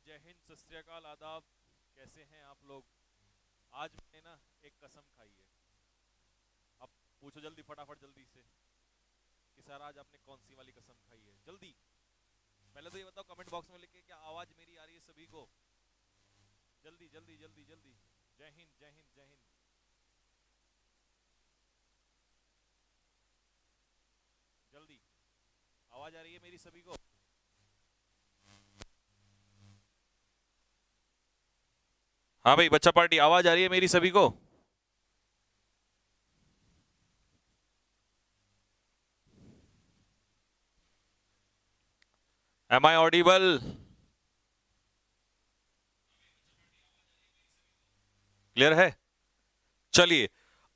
जय हिंद, सत श्री अकाल, आदाब। कैसे हैं आप लोग? आज मैंने ना एक कसम खाई है। अब पूछो जल्दी, फटाफट जल्दी से कि सर आज आपने कौन सी वाली कसम खाई है। जल्दी पहले तो ये बताओ कमेंट बॉक्स में लिखे, क्या आवाज मेरी आ रही है सभी को? जल्दी जल्दी जल्दी जल्दी। जय हिंद जय हिंद जय हिंद। जल्दी, आवाज आ रही है मेरी सभी को? हाँ भाई, बच्चा पार्टी, आवाज आ रही है मेरी सभी को? M I audible? क्लियर है? चलिए,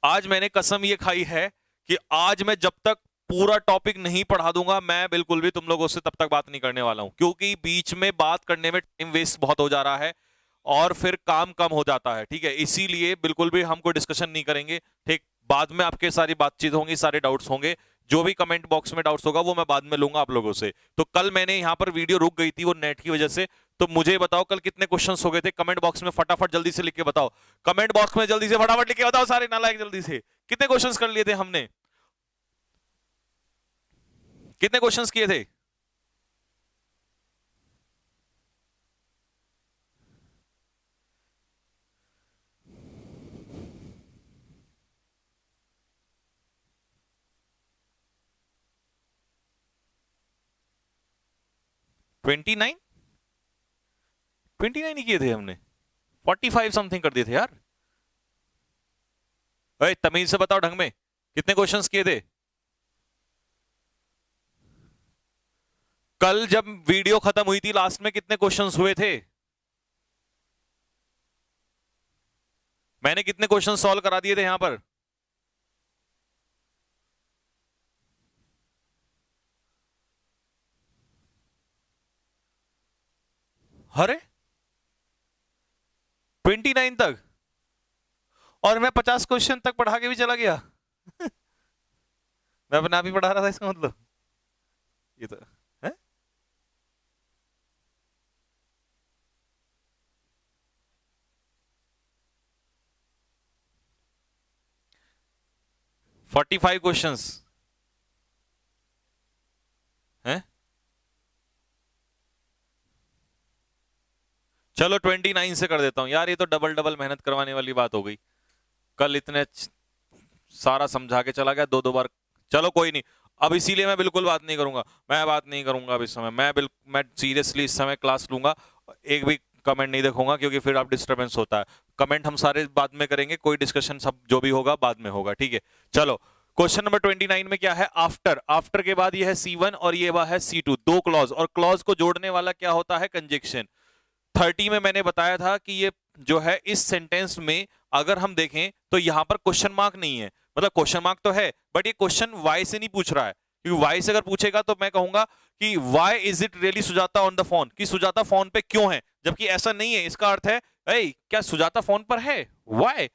आज मैंने कसम ये खाई है कि आज मैं जब तक पूरा टॉपिक नहीं पढ़ा दूंगा, मैं बिल्कुल भी तुम लोगों से तब तक बात नहीं करने वाला हूं, क्योंकि बीच में बात करने में टाइम वेस्ट बहुत हो जा रहा है और फिर काम कम हो जाता है। ठीक है, इसीलिए बिल्कुल भी हम कोई डिस्कशन नहीं करेंगे। ठीक, बाद में आपके सारी बातचीत होंगी, सारे डाउट्स होंगे, जो भी कमेंट बॉक्स में डाउट्स होगा वो मैं बाद में लूंगा आप लोगों से। तो कल मैंने यहां पर वीडियो रुक गई थी वो नेट की वजह से। तो मुझे बताओ कल कितने क्वेश्चंस हो गए थे? कमेंट बॉक्स में फटाफट जल्दी से लिख के बताओ। कमेंट बॉक्स में जल्दी से फटाफट लिख के बताओ सारे नालायक, जल्दी से। कितने क्वेश्चंस कर लिए थे हमने? कितने क्वेश्चंस किए थे? Twenty nine? 29 ही किए थे हमने। 45 समथिंग कर दिए थे यार। अरे तमीज से बताओ ढंग में, कितने क्वेश्चंस किए थे? कल जब वीडियो खत्म हुई थी लास्ट में कितने क्वेश्चंस हुए थे? मैंने कितने क्वेश्चन सॉल्व करा दिए थे यहां पर? अरे 29 तक? और मैं 50 क्वेश्चन तक पढ़ा के भी चला गया। मैं अपने आप ही पढ़ा रहा था, इसका मतलब ये तो है। 45 क्वेश्चंस हैं? चलो 29 से कर देता हूं यार, ये तो डबल डबल मेहनत करवाने वाली बात हो गई। कल इतने सारा समझा के चला गया, दो दो बार। चलो कोई नहीं, अब इसीलिए मैं बिल्कुल बात नहीं करूंगा। मैं बात नहीं करूंगा अब इस समय। मैं सीरियसली इस समय क्लास लूंगा। एक भी कमेंट नहीं देखूंगा, क्योंकि फिर आप डिस्टरबेंस होता है। कमेंट हम सारे बाद में करेंगे, कोई डिस्कशन सब जो भी होगा बाद में होगा। ठीक है, चलो। क्वेश्चन नंबर 29 में क्या है? आफ्टर। आफ्टर के बाद ये है C1 और ये है C2, दो क्लॉज, और क्लॉज को जोड़ने वाला क्या होता है? कंजक्शन। 30 में मैंने बताया था कि ये जो है इस सेंटेंस में अगर हम देखें तो यहां पर क्वेश्चन मार्क नहीं है। मतलब क्वेश्चन मार्क तो है, बट ये क्वेश्चन वाई से नहीं पूछ रहा है, क्योंकि वाई से अगर पूछेगा तो मैं कहूंगा कि why is it really Sujata on the phone, कि सुजाता फोन पे क्यों है, जबकि ऐसा नहीं है। इसका अर्थ है क्या सुजाता फोन पर है? वाई।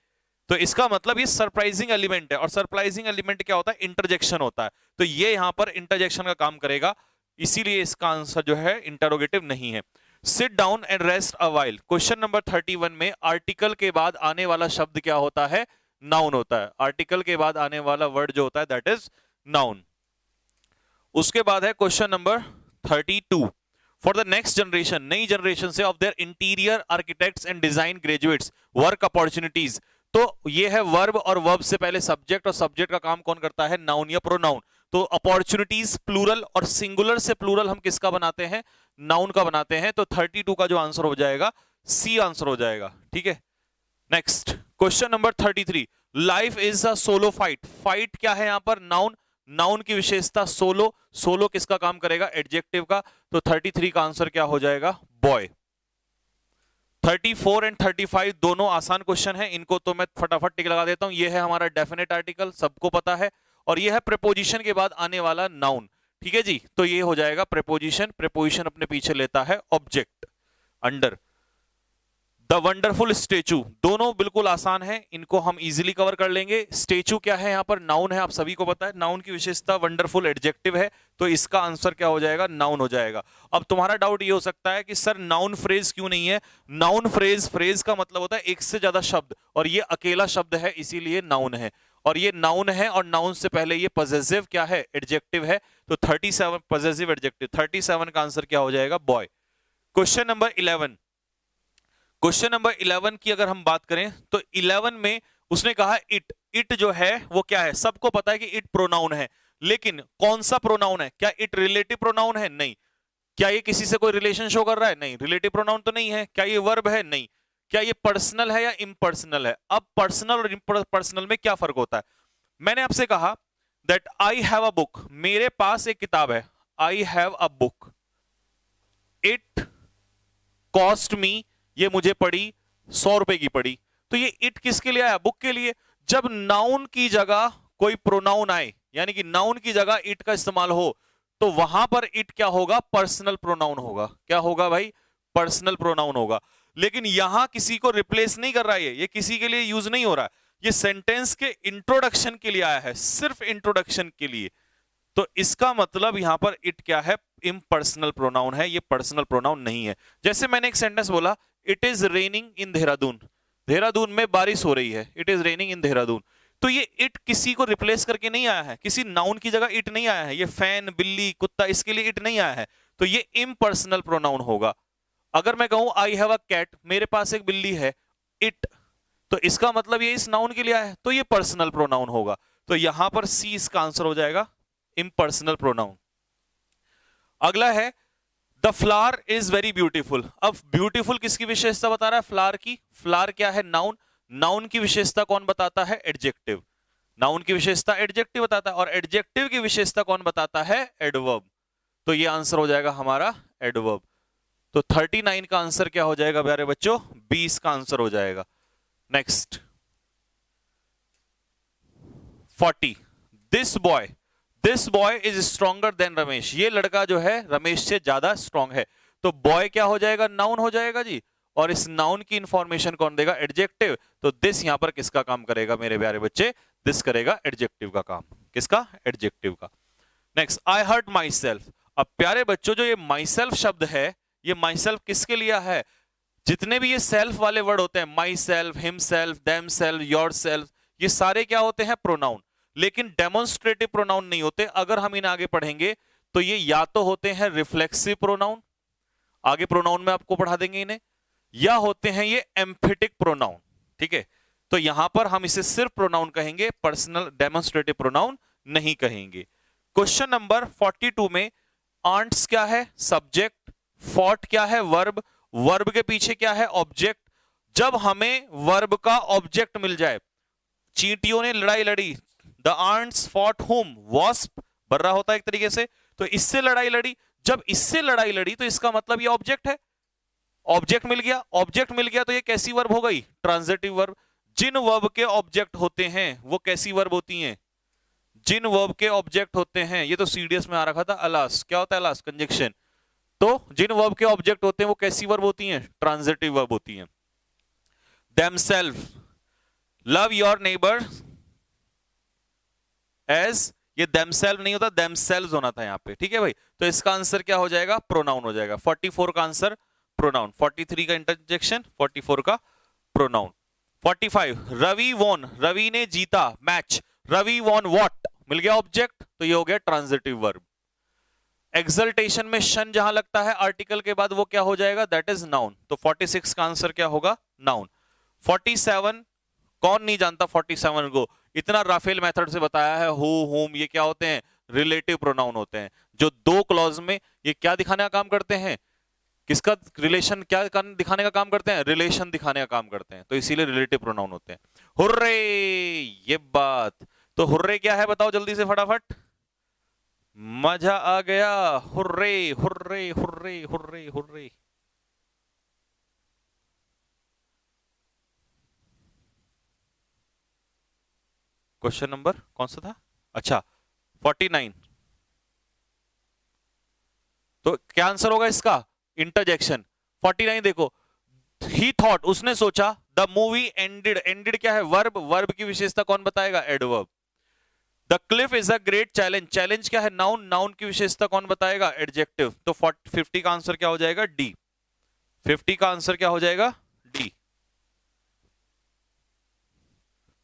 तो इसका मतलब ये सरप्राइजिंग एलिमेंट है, और सरप्राइजिंग एलिमेंट क्या होता है? इंटरजेक्शन होता है। तो ये यहां पर इंटरजेक्शन का काम करेगा, इसीलिए इसका आंसर जो है इंटरोगेटिव नहीं है। Sit down and rest a while. Question number 31 में आर्टिकल के बाद आने वाला शब्द क्या होता है? नाउन होता है। आर्टिकल के बाद आने वाला वर्ड जो होता है दैट इज नाउन। उसके बाद है question number 32। For the next generation, नई जनरेशन से, of their interior architects and design graduates, work opportunities. तो ये है वर्ब, और वर्ब से पहले सब्जेक्ट, और सब्जेक्ट का काम कौन करता है? नाउन या प्रोनाउन। तो अपॉर्चुनिटीज प्लूरल, और सिंगुलर से प्लूरल हम किसका बनाते हैं? नाउन का बनाते हैं। तो 32 का जो आंसर हो जाएगा सी आंसर हो जाएगा। ठीक है, next question number 33। Life is a solo fight. Fight क्या है यहां पर? नाउन। नाउन की विशेषता सोलो। सोलो किसका काम करेगा? एडजेक्टिव का। तो 33 का आंसर क्या हो जाएगा? बॉय। 34 एंड 35 दोनों आसान क्वेश्चन है, इनको तो मैं फटाफट टिक लगा देता हूं। ये है हमारा डेफिनेट आर्टिकल, सबको पता है, और ये है प्रीपोजिशन के बाद आने वाला नाउन। ठीक है जी, तो ये हो जाएगा प्रीपोजिशन। प्रीपोजिशन अपने पीछे लेता है object, under. The wonderful statue, दोनों बिल्कुल आसान है, इनको हम इजीली कवर कर लेंगे। स्टेचू क्या है, यहां पर नाउन है, आप सभी को पता है। नाउन की विशेषता वंडरफुल एडजेक्टिव है, तो इसका आंसर क्या हो जाएगा, नाउन हो जाएगा। अब तुम्हारा डाउट ये हो सकता है कि सर नाउन फ्रेज क्यों नहीं है। नाउन फ्रेज, फ्रेज का मतलब होता है एक से ज्यादा शब्द, और ये अकेला शब्द है, इसीलिए नाउन है। और ये नाउन है, और नाउन से पहले ये पॉजेसिव क्या है, एडजेक्टिव है। तो 37 पॉजेसिव एडजेक्टिव, 37 का आंसर क्या हो जाएगा, boy. Question number 11, question number 11 की अगर हम बात करें तो 11 में उसने कहा इट। इट जो है वो क्या है, सबको पता है कि इट प्रोनाउन है, लेकिन कौन सा प्रोनाउन है, क्या इट रिलेटिव प्रोनाउन है, नहीं। क्या ये किसी से कोई रिलेशन शो कर रहा है, नहीं। रिलेटिव प्रोनाउन तो नहीं है। क्या ये वर्ब है, नहीं। क्या ये पर्सनल है या इम्पर्सनल है। अब पर्सनल और इम्पर्सनल में क्या फर्क होता है। मैंने आपसे कहा that I have a book, मेरे पास एक किताब है, I have a book. It cost me, ये मुझे पड़ी 100 रुपए की पड़ी। तो ये इट किसके लिए आया, बुक के लिए। जब नाउन की जगह कोई प्रोनाउन आए, यानी कि नाउन की जगह इट का इस्तेमाल हो, तो वहां पर इट क्या होगा, पर्सनल प्रोनाउन होगा। क्या होगा भाई, पर्सनल प्रोनाउन होगा। लेकिन यहां किसी को रिप्लेस नहीं कर रहा है, ये किसी के लिए यूज नहीं हो रहा है, ये सेंटेंस के इंट्रोडक्शन के लिए आया है, सिर्फ इंट्रोडक्शन के लिए। तो इसका मतलब यहां पर इट क्या है, इम्पर्सनल प्रोनाउन है, ये पर्सनल प्रोनाउन नहीं है। जैसे मैंने एक सेंटेंस बोला, इट इज रेनिंग इन देहरादून, देहरादून में बारिश हो रही है, इट इज रेनिंग इन देहरादून। तो ये इट किसी को रिप्लेस करके नहीं आया है, किसी नाउन की जगह इट नहीं आया है। ये फैन, बिल्ली, कुत्ता, इसके लिए इट नहीं आया है, तो ये इम्पर्सनल प्रोनाउन होगा। अगर मैं कहूं आई हैव अ कैट, मेरे पास एक बिल्ली है, इट, तो इसका मतलब ये इस नाउन के लिए आया है, तो ये पर्सनल प्रोनाउन होगा। तो यहां पर सी इसका आंसर हो जाएगा, इम्पर्सनल प्रोनाउन। अगला है the flower is very beautiful. अब ब्यूटीफुल किसकी विशेषता बता रहा है, फ्लावर की। फ्लावर क्या है, नाउन। नाउन की विशेषता कौन बताता है, एडजेक्टिव। नाउन की विशेषता एडजेक्टिव बताता है, और एडजेक्टिव की विशेषता कौन बताता है, एडवर्ब। तो ये आंसर हो जाएगा हमारा एडवर्ब। तो 39 का आंसर क्या हो जाएगा प्यारे बच्चों, 20 का आंसर हो जाएगा। Next 40, this boy, this boy is stronger than Ramesh, ये लड़का जो है रमेश से ज्यादा स्ट्रॉन्ग है। तो बॉय क्या हो जाएगा, नाउन हो जाएगा जी, और इस नाउन की इंफॉर्मेशन कौन देगा, एडजेक्टिव। तो दिस यहां पर किसका काम करेगा मेरे प्यारे बच्चे, दिस करेगा एडजेक्टिव का काम। किसका, एडजेक्टिव का। Next, I hurt myself. अब प्यारे बच्चों जो ये माई सेल्फ शब्द है, ये माई सेल्फ किसके लिए है, जितने भी ये सेल्फ वाले वर्ड होते हैं, my self, him self, them self, your self, ये सारे क्या होते हैं, प्रोनाउन। लेकिन डेमोन्स्ट्रेटिव प्रोनाउन नहीं होते। अगर हम इन्हें आगे पढ़ेंगे तो ये या तो होते हैं रिफ्लेक्सिव प्रोनाउन, आगे प्रोनाउन में आपको पढ़ा देंगे इन्हें, या होते हैं ये एम्फेटिक प्रोनाउन। ठीक है, तो यहां पर हम इसे सिर्फ प्रोनाउन कहेंगे, पर्सनल डेमोन्स्ट्रेटिव प्रोनाउन नहीं कहेंगे। क्वेश्चन नंबर 42 में आंट्स क्या है, सब्जेक्ट। फॉट क्या है, वर्ब। वर्ब के पीछे क्या है, ऑब्जेक्ट। जब हमें वर्ब का ऑब्जेक्ट मिल जाए, चींटियों ने लड़ाई लड़ी, द आंट्स फॉट हुम, वॉस्प बन रहा होता है एक तरीके से, तो इससे लड़ाई लड़ी। जब इससे लड़ाई लड़ी तो इसका मतलब ये ऑब्जेक्ट है, ऑब्जेक्ट मिल गया। ऑब्जेक्ट मिल गया तो ये कैसी वर्ब हो गई, ट्रांजिटिव वर्ब। जिन वर्ब के ऑब्जेक्ट होते हैं वो कैसी वर्ब होती हैं, जिन वर्ब के ऑब्जेक्ट होते हैं, ये तो सीडीएस में आ रखा था, अलास, क्या होता है अलास, कंजक्शन। तो जिन वर्ब के ऑब्जेक्ट होते हैं वो कैसी वर्ब होती हैं, ट्रांजिटिव वर्ब होती हैं। Themself, love your neighbour as, ये देमसेल्फ नहीं होता, देमसेल्व्स होना था यहां पे। ठीक है भाई, तो इसका आंसर क्या हो जाएगा, प्रोनाउन हो जाएगा। 44 का आंसर प्रोनाउन, 43 का इंटरजेक्शन, 44 का प्रोनाउन। 45, रवि वॉन, रवि ने जीता मैच, रवि वॉन व्हाट, मिल गया ऑब्जेक्ट, तो ये हो गया ट्रांजिटिव वर्ब। एक्सल्टेशन में शन जहां लगता है आर्टिकल के बाद वो क्या हो जाएगा, दैट इज नाउन। तो 46 का आंसर क्या होगा, नाउन। 47, कौन नहीं जानता 47 को, इतना राफेल मेथड से बताया है, हु, हुम, ये क्या होते हैं, रिलेटिव प्रोनाउन होते हैं, जो दो क्लॉज में ये क्या दिखाने का काम करते हैं, किसका रिलेशन, क्या दिखाने का काम करते हैं, रिलेशन दिखाने का काम करते हैं, तो इसीलिए रिलेटिव प्रोनाउन होते हैं। हुर्रे, ये बात, तो हुर्रे क्या है बताओ जल्दी से फटाफट, मजा आ गया, hurray hurray hurray hurray hurray. Question number कौन सा था, अच्छा 49, तो क्या आंसर होगा इसका, इंटरजेक्शन। 49 देखो, ही थॉट उसने सोचा, द मूवी एंडेड, एंडेड क्या है, वर्ब, वर्ब की विशेषता कौन बताएगा, adverb. The Cliff is a great challenge, challenge क्या है, नाउन, नाउन की विशेषता कौन बताएगा, एडजेक्टिव। तो 50 का आंसर क्या हो जाएगा, डी। 50 का आंसर क्या हो जाएगा, डी।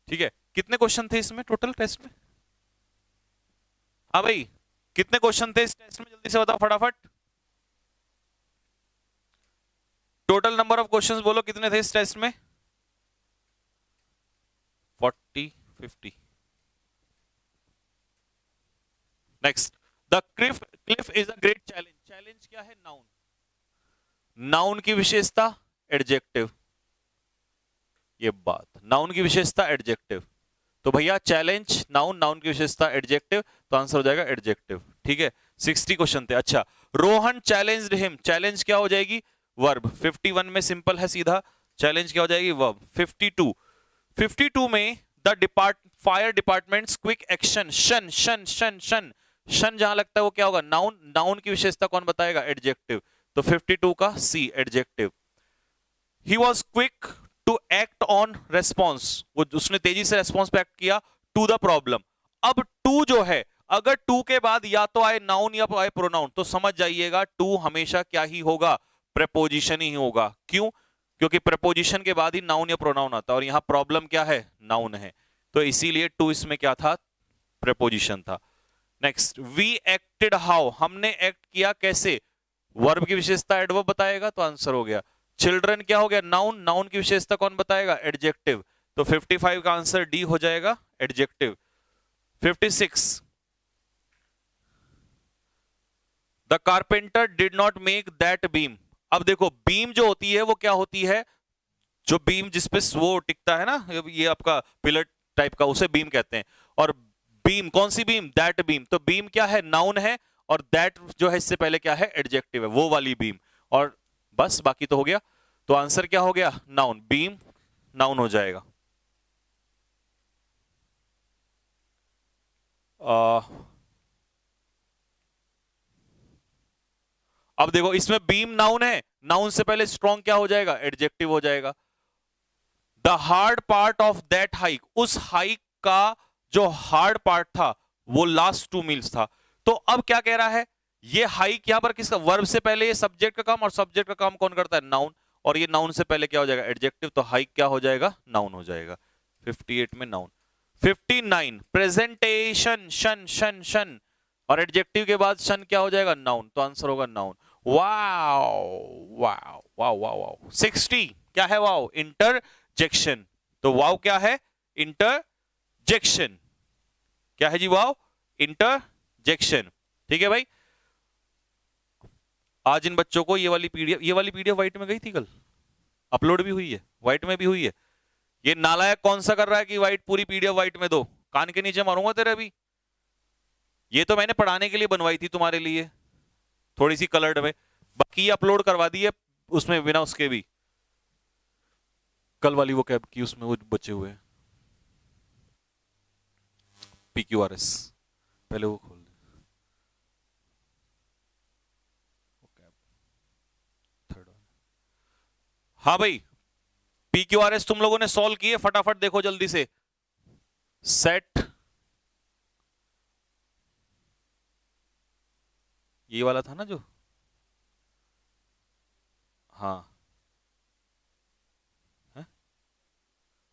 ठीक है, कितने क्वेश्चन थे इसमें टोटल टेस्ट में? हाँ भाई, कितने क्वेश्चन थे इस टेस्ट में, जल्दी से बताओ फटाफट। टोटल नंबर ऑफ क्वेश्चंस बोलो कितने थे इस टेस्ट में? 40, 50। Next, the Cliff is a great challenge, challenge क्या है, नाउन, नाउन की विशेषता एडजेक्टिव। ये बात, नाउन की विशेषता एडजेक्टिव। तो भैया चैलेंज नाउन, नाउन की विशेषता एडजेक्टिव, तो आंसर हो जाएगा एडजेक्टिव। ठीक है, 60 क्वेश्चन थे। अच्छा, रोहन चैलेंज्ड हिम, चैलेंज क्या हो जाएगी, वर्ब। 51 में सिंपल है सीधा, चैलेंज क्या हो जाएगी, वर्ब। 52 में the fire departments quick action, शन शन शन शन, शन जहां लगता है वो क्या होगा, नाउन, नाउन की विशेषता कौन बताएगा, एडजेक्टिव। तो 52 का C, adjective. He was quick to act on response, वो उसने तेजी से रेस्पॉन्स पे एक्ट किया, टू द प्रॉब्लम। अब टू जो है, अगर टू के बाद या तो आए नाउन या आए प्रोनाउन, तो समझ जाइएगा टू हमेशा क्या ही होगा, प्रेपोजिशन ही होगा। क्यों? क्योंकि प्रेपोजिशन के बाद ही नाउन या प्रोनाउन आता है, और यहां प्रॉब्लम क्या है, नाउन है, तो इसीलिए टू इसमें क्या था, प्रेपोजिशन था। नेक्स्ट, वी एक्टेड हाउ, हमने एक्ट किया कैसे, वर्ब की विशेषता एडवर्ब बताएगा, तो आंसर हो गया। चिल्ड्रन क्या हो गया, नाउन, नाउन की विशेषता कौन बताएगा, एडजेक्टिव। तो 55 का आंसर डी हो जाएगा, adjective. 56, the carpenter did not make that beam. अब देखो, बीम जो होती है वो क्या होती है, जो बीम जिसपे वो टिकता है ना, ये आपका पिलर टाइप का, उसे बीम कहते हैं। और बीम कौन सी बीम, दैट बीम। तो बीम क्या है, नाउन है, और दैट जो है इससे पहले क्या है, एडजेक्टिव है, वो वाली बीम। और बस बाकी तो हो गया, तो आंसर क्या हो गया, नाउन, बीम नाउन हो जाएगा। अब देखो, इसमें बीम नाउन है, नाउन से पहले स्ट्रॉन्ग क्या हो जाएगा, एडजेक्टिव हो जाएगा। The hard part of that hike, उस हाइक का जो हार्ड पार्ट था वो लास्ट 2 मील्स था। तो अब क्या कह रहा है, ये हाइक यहां पर किसका, वर्ब से पहले ये सब्जेक्ट का काम, और सब्जेक्ट का काम कौन करता है, नाउन, और ये नाउन से पहले क्या हो जाएगा, एडजेक्टिव। तो हाइक क्या हो जाएगा, नाउन हो जाएगा। 58 में नाउन। 59, प्रेजेंटेशन, शन शन शन, और एडजेक्टिव के बाद शन क्या हो जाएगा, नाउन, तो आंसर होगा noun. Wow wow wow wow wow. 60 क्या है, वाओ, इंटरजेक्शन। तो वाओ क्या है, इंटरजेक्शन। क्या है जी, वाओ, इंटरजेक्शन। ठीक है भाई, आज इन बच्चों को ये वाली पीडीएफ व्हाइट में गई थी कल, अपलोड भी हुई है, व्हाइट में भी हुई है। ये नालायक कौन सा कर रहा है कि व्हाइट, पूरी पीडीएफ व्हाइट में दो, कान के नीचे मारूंगा तेरे अभी। ये तो मैंने पढ़ाने के लिए बनवाई थी तुम्हारे लिए, थोड़ी सी कलर्ड में, बाकी अपलोड करवा दी है उसमें बिना उसके भी। कल वाली वो कैब की, उसमें वो बचे हुए हैं PQRS, पहले वो खोल दे। हाँ भाई, PQRS तुम लोगों ने सॉल्व किए, फटाफट देखो जल्दी से। सेट, ये वाला था ना जो, हाँ है?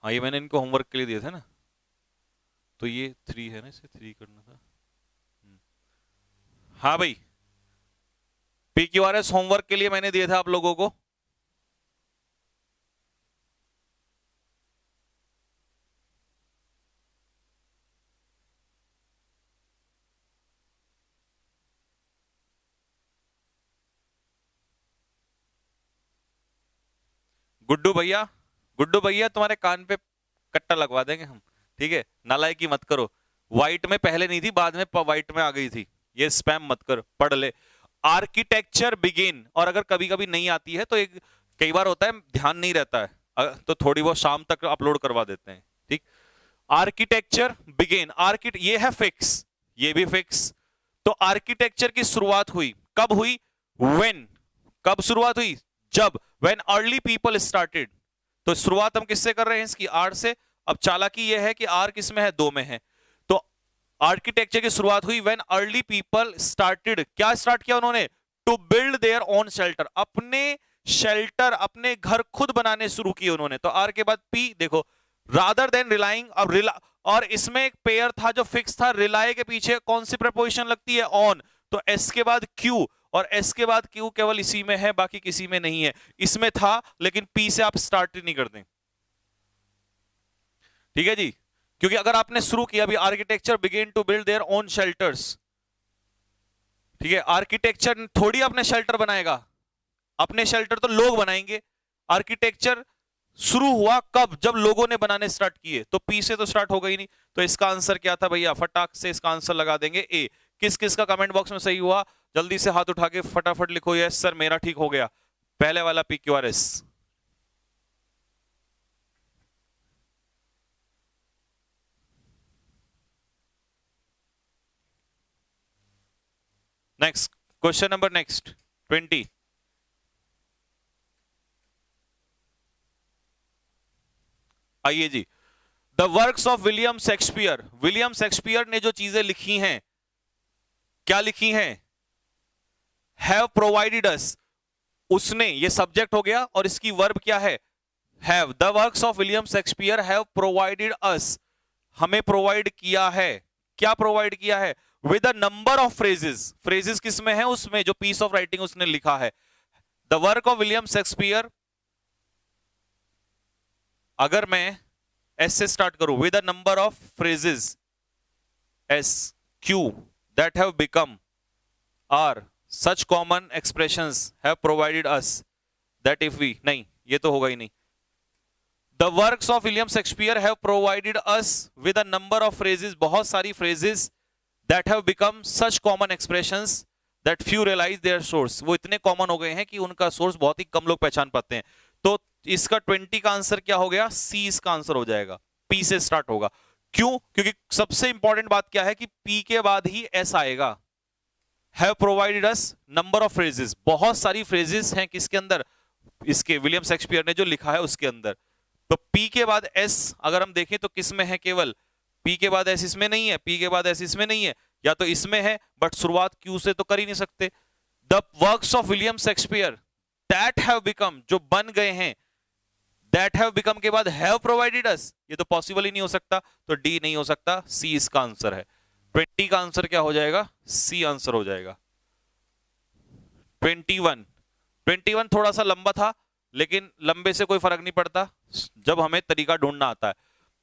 हाँ, ये मैंने इनको होमवर्क के लिए दिए थे ना, तो ये 3 है ना, इसे 3 करना था। हाँ भाई, PQRS होमवर्क के लिए मैंने दिए थे आप लोगों को। गुड्डू भैया, गुड्डू भैया तुम्हारे कान पे कट्टा लगवा देंगे हम, ठीक है, नालायकी मत करो। व्हाइट में पहले नहीं थी, बाद में व्हाइट में आ गई थी, ये स्पैम मत कर, पढ़ ले। आर्किटेक्चर बिगिन, और अगर कभी कभी नहीं आती है तो एक, कई बार होता है ध्यान नहीं रहता है, तो थोड़ी बहुत शाम तक अपलोड करवा देते हैं, ठीक। आर्किटेक्चर बिगिन, ये है फिक्स, ये भी फिक्स। तो आर्किटेक्चर की शुरुआत हुई, कब हुई, व्हेन, कब शुरुआत हुई, जब व्हेन अर्ली पीपल स्टार्टेड, तो शुरुआत हम किससे कर रहे हैं इसकी, आर से। अब चालाकी यह है कि आर किस में है, 2 में है। तो आर्किटेक्चर की शुरुआत हुई व्हेन अर्ली पीपल स्टार्टेड, क्या स्टार्ट किया उन्होंने, to build their own shelter, अपने शेल्टर, अपने घर खुद बनाने शुरू किए उन्होंने। तो आर के बाद पी, देखो रादर देन रिलाइंग, अब और इसमें एक पेयर था जो फिक्स था, रिलाय के पीछे कौन सी प्रपोजिशन लगती है, ऑन। तो एस के बाद क्यू, और एस के बाद क्यू केवल इसी में है, बाकी किसी में नहीं है। इसमें था लेकिन पी से आप स्टार्ट नहीं करते, ठीक है जी। क्योंकि अगर आपने शुरू किया अभी, architecture begin to build their own shelters, ठीक है, आर्किटेक्चर थोड़ी अपने शेल्टर बनाएगा, अपने शेल्टर तो लोग बनाएंगे। आर्किटेक्चर शुरू हुआ कब, जब लोगों ने बनाने स्टार्ट किए, तो पी से तो स्टार्ट होगा ही नहीं। तो इसका आंसर क्या था भैया, फटाक से इसका आंसर लगा देंगे ए। किस किस का कमेंट बॉक्स में सही हुआ, जल्दी से हाथ उठा के फटाफट लिखो, यस सर मेरा ठीक हो गया, पहले वाला P Q R S. Next question number, next 20। आइए जी, the works of William Shakespeare, William Shakespeare ने जो चीजें लिखी हैं, क्या लिखी हैं, हैव प्रोवाइडेड अस, उसने, ये सब्जेक्ट हो गया और इसकी वर्ब क्या है, have. The works of William Shakespeare have provided अस, हमें प्रोवाइड किया है, क्या प्रोवाइड किया है, with a number of phrases, phrases किस में है, उसमें जो पीस ऑफ राइटिंग उसने लिखा है। The work of William Shakespeare, अगर मैं एस से स्टार्ट करूं, with a number of phrases, S Q, that have become are such common expressions have provided us, that if we, नहीं ये तो होगा ही नहीं। The works of William Shakespeare have provided us with a number of phrases, बहुत सारी phrases, that have become such common expressions that few realise their source, वो इतने कॉमन हो गए हैं कि उनका सोर्स बहुत ही कम लोग पहचान पाते हैं। तो इसका 20 का आंसर क्या हो गया, सी इसका आंसर हो जाएगा, पी से स्टार्ट होगा। क्यों, क्योंकि सबसे इंपॉर्टेंट बात क्या है कि पी के बाद ही एस आएगा। Have provided us number of phrases, बहुत सारी फ्रेजेस हैं किसके अंदर, इसके विलियम शेक्सपियर ने जो लिखा है उसके अंदर। तो पी के बाद एस अगर हम देखें तो किस में है, केवल पी के बाद एस इसमें नहीं है, पी के बाद एस इसमें नहीं है, या तो इसमें है बट शुरुआत क्यू से तो कर ही नहीं सकते। The works of William Shakespeare that have become, जो बन गए हैं, दैट हैव बिकम के बाद हैव प्रोवाइडेड अस, ये तो पॉसिबल ही नहीं हो सकता, तो डी नहीं हो सकता, सी इसका आंसर है। 20 का आंसर क्या हो जाएगा, सी आंसर हो जाएगा। 21 थोड़ा सा लंबा था, लेकिन लंबे से कोई फर्क नहीं पड़ता जब हमें तरीका ढूंढना आता है।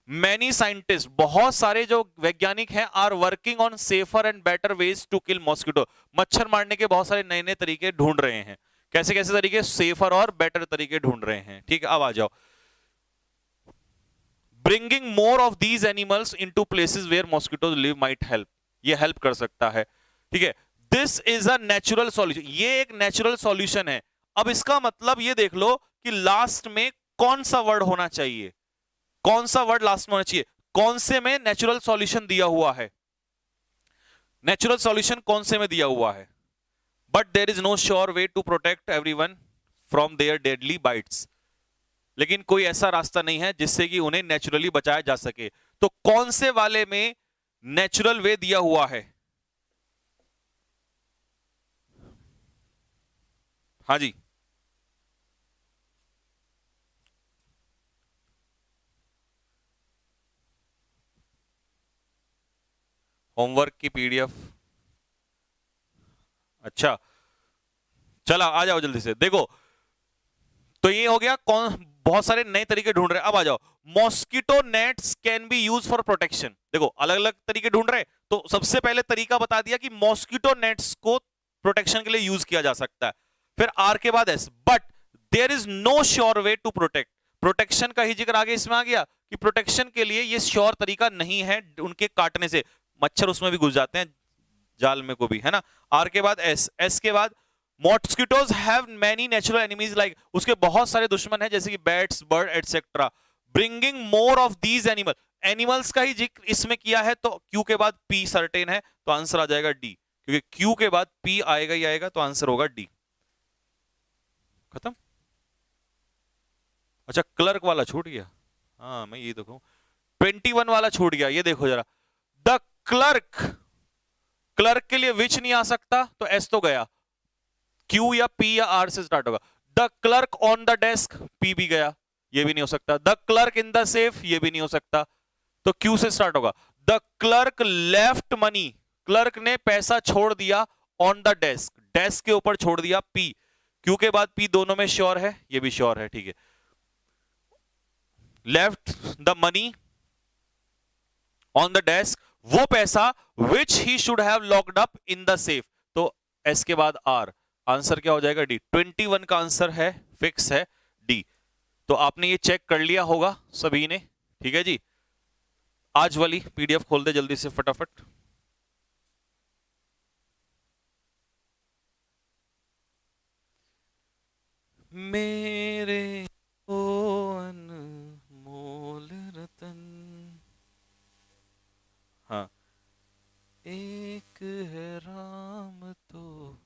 मैनी साइंटिस्ट, बहुत सारे जो वैज्ञानिक हैं, are working on safer and better ways to kill mosquito, मच्छर मारने के बहुत सारे नए नए तरीके ढूंढ रहे हैं। कैसे कैसे तरीके, सेफर और बेटर तरीके ढूंढ रहे हैं, ठीक है। अब आ जाओ, bringing more of these animals into places where mosquitoes live might help, ये हेल्प कर सकता है, ठीक है। This is a natural solution, ये एक नेचुरल सॉल्यूशन है। अब इसका मतलब ये देख लो कि लास्ट में कौन सा वर्ड होना चाहिए, कौन सा वर्ड लास्ट में होना चाहिए, कौन से में नेचुरल सॉल्यूशन दिया हुआ है, नेचुरल सॉल्यूशन कौन से में दिया हुआ है। But there is no sure way to protect everyone from their deadly bites, लेकिन कोई ऐसा रास्ता नहीं है जिससे कि उन्हें नेचुरली बचाया जा सके। तो कौन से वाले में नेचुरल वे दिया हुआ है, हाँ जी, होमवर्क की पीडीएफ, अच्छा चला आ जाओ जल्दी से, देखो तो ये हो गया, कौन बहुत सारे नए तरीके ढूंढ रहे हैं। अब आ जाओ, mosquito nets can be use for protection, देखो अलग अलग तरीके ढूंढ रहे हैं, तो सबसे पहले तरीका बता दिया कि मॉस्किटो नेट्स को प्रोटेक्शन के लिए यूज किया जा सकता है। फिर आर के बाद S, but there is no sure way to protect, protection का ही जिक्र आगे इसमें आ गया कि प्रोटेक्शन के लिए ये श्योर तरीका नहीं है, उनके काटने से मच्छर उसमें भी घुस जाते हैं, जाल में को भी, है ना। आर के बाद एस, एस के बाद mosquitoes have many natural enemies like, उसके बहुत सारे दुश्मन हैं जैसे कि bats, bird etcetera. Bringing more of these animal, animals का ही जिक्र इसमें किया है, तो क्यू के बाद पी सर्टेन है, तो आंसर आ जाएगा डी, क्योंकि क्यू के बाद पी आएगा ही आएगा, तो आंसर होगा डी। खत्म। अच्छा क्लर्क वाला छूट गया, हाँ मैं ये देखूं 21 वाला छूट गया, ये देखो जरा। द क्लर्क, क्लर्क के लिए विच नहीं आ सकता तो एस तो गया, क्यू या पी या आर से स्टार्ट होगा। The clerk on the desk, P भी गया, ये भी नहीं हो सकता। The clerk in the safe, ये भी नहीं हो सकता, तो क्यू से स्टार्ट होगा। The clerk left money, clerk ने पैसा छोड़ दिया ऑन द डेस्क, डेस्क के ऊपर छोड़ दिया, पी, क्यू के बाद पी दोनों में श्योर है, ये भी श्योर है, ठीक है। Left the money on the desk, वो पैसा which he should have locked up in the safe, तो एस के बाद आर, आंसर क्या हो जाएगा डी। 21 का आंसर है, फिक्स है डी। तो आपने ये चेक कर लिया होगा सभी ने, ठीक है जी। आज वाली पीडीएफ खोल दे जल्दी से फटाफट। मेरे ओ अनमोल रतन, हाँ एक है राम तो,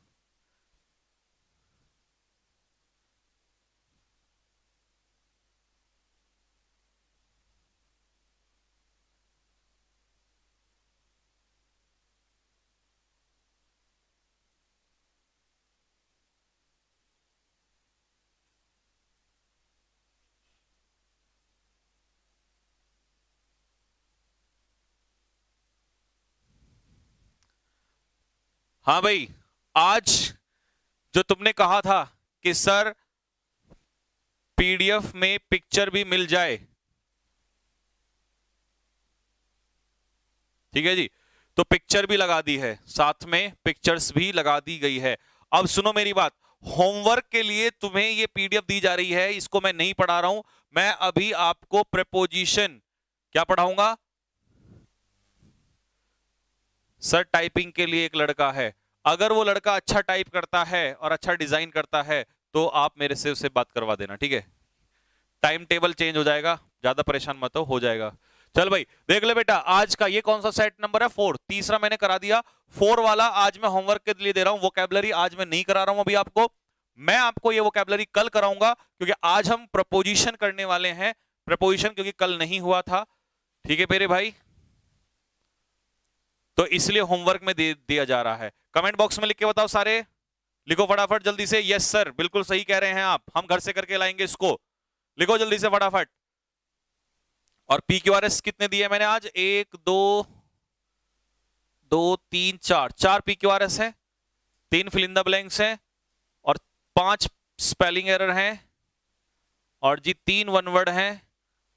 हाँ भाई आज जो तुमने कहा था कि सर पीडीएफ में पिक्चर भी मिल जाए, ठीक है जी, तो पिक्चर भी लगा दी है, साथ में पिक्चर्स भी लगा दी गई है। अब सुनो मेरी बात, होमवर्क के लिए तुम्हें ये पीडीएफ दी जा रही है, इसको मैं नहीं पढ़ा रहा हूं, मैं अभी आपको प्रेपोजिशन क्या पढ़ाऊंगा। सर टाइपिंग के लिए एक लड़का है, अगर वो लड़का अच्छा टाइप करता है और अच्छा डिजाइन करता है तो आप मेरे से उससे बात करवा देना, ठीक है। टाइम टेबल चेंज हो जाएगा, ज्यादा परेशान मत हो जाएगा। चल भाई देख ले बेटा, आज का ये कौन सा सेट नंबर है, 4, तीसरा मैंने करा दिया। 4 वाला आज मैं होमवर्क के लिए दे रहा हूं, वोकैबुलरी आज मैं नहीं करा रहा हूं अभी आपको, मैं आपको ये वोकैबुलरी कल कराऊंगा, क्योंकि आज हम प्रपोजिशन करने वाले हैं, प्रपोजिशन क्योंकि कल नहीं हुआ था, ठीक है मेरे भाई, तो इसलिए होमवर्क में दिया जा रहा है। कमेंट बॉक्स में लिख के बताओ सारे, लिखो फटाफट जल्दी से, यस सर बिल्कुल सही कह रहे हैं आप, हम घर से करके लाएंगे इसको, लिखो जल्दी से फटाफट। और पी क्यू आर एस कितने दिए मैंने आज, 1 2 2 3 4, 4 पी क्यू आर एस है, 3 फिल इन द ब्लैंक्स है, और 5 स्पेलिंग एरर है, और जी 3 वन वर्ड है,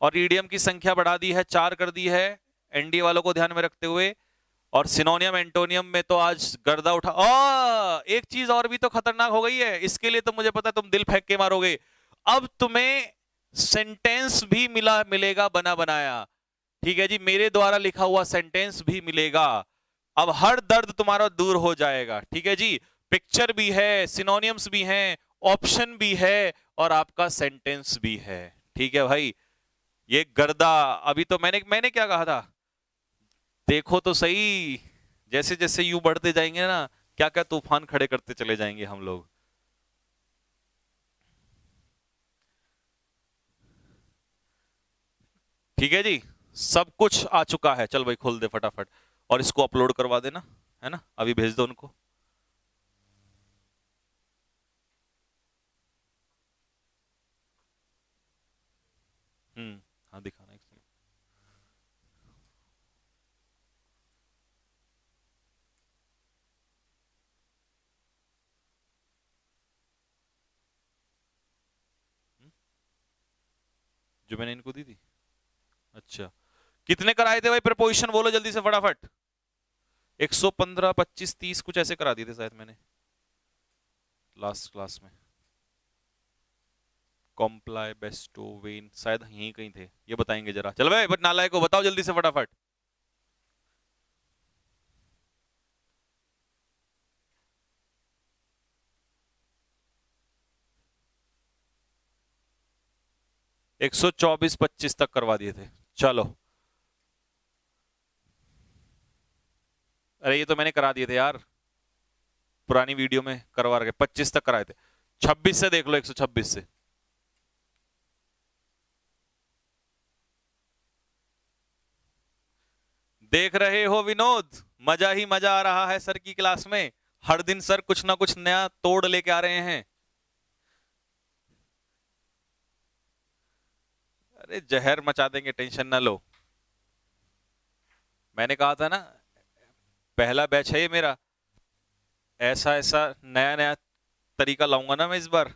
और ईडीएम की संख्या बढ़ा दी है, 4 कर दी है एनडीए वालों को ध्यान में रखते हुए, और सिनोनियम एंटोनियम में तो आज गर्दा उठा। एक चीज और भी तो खतरनाक हो गई है, इसके लिए तो मुझे पता है तुम दिल फेंक के मारोगे, अब तुम्हें सेंटेंस भी मिलेगा बना बनाया, ठीक है जी, मेरे द्वारा लिखा हुआ सेंटेंस भी मिलेगा, अब हर दर्द तुम्हारा दूर हो जाएगा, ठीक है जी। पिक्चर भी है, सिनोनियम्स भी हैं, ऑप्शन भी है, और आपका सेंटेंस भी है, ठीक है भाई। ये गर्दा अभी तो मैंने क्या कहा था, देखो तो सही, जैसे जैसे यूं बढ़ते जाएंगे ना, क्या क्या तूफान खड़े करते चले जाएंगे हम लोग। ठीक है जी, सब कुछ आ चुका है, चल भाई खोल दे फटाफट, और इसको अपलोड करवा देना, है ना, अभी भेज दो उनको। हाँ दिखाना एक सेकंड। जो मैंने इनको दी थी, अच्छा कितने कराए थे भाई प्रपोजिशन, बोलो जल्दी से फटाफट। 115 25 30 कुछ ऐसे करा दिए थे शायद मैंने लास्ट क्लास में। कॉम्प्लाई बेस्टो वेन शायद यहीं कहीं थे, ये बताएंगे जरा, चल भाई बट नालायक को बताओ जल्दी से फटाफट। एक 124 25 तक करवा दिए थे, चलो। अरे ये तो मैंने करा दिए थे यार, पुरानी वीडियो में करवा रखे, 25 तक कराए थे, 26 से देख लो, 126 से। देख रहे हो विनोद, मजा ही मजा आ रहा है सर की क्लास में। हर दिन सर कुछ ना कुछ नया तोड़ लेके आ रहे हैं। अरे जहर मचा देंगे, टेंशन ना लो। मैंने कहा था ना, पहला बैच है ये मेरा, ऐसा ऐसा नया नया तरीका लाऊंगा ना मैं इस बार।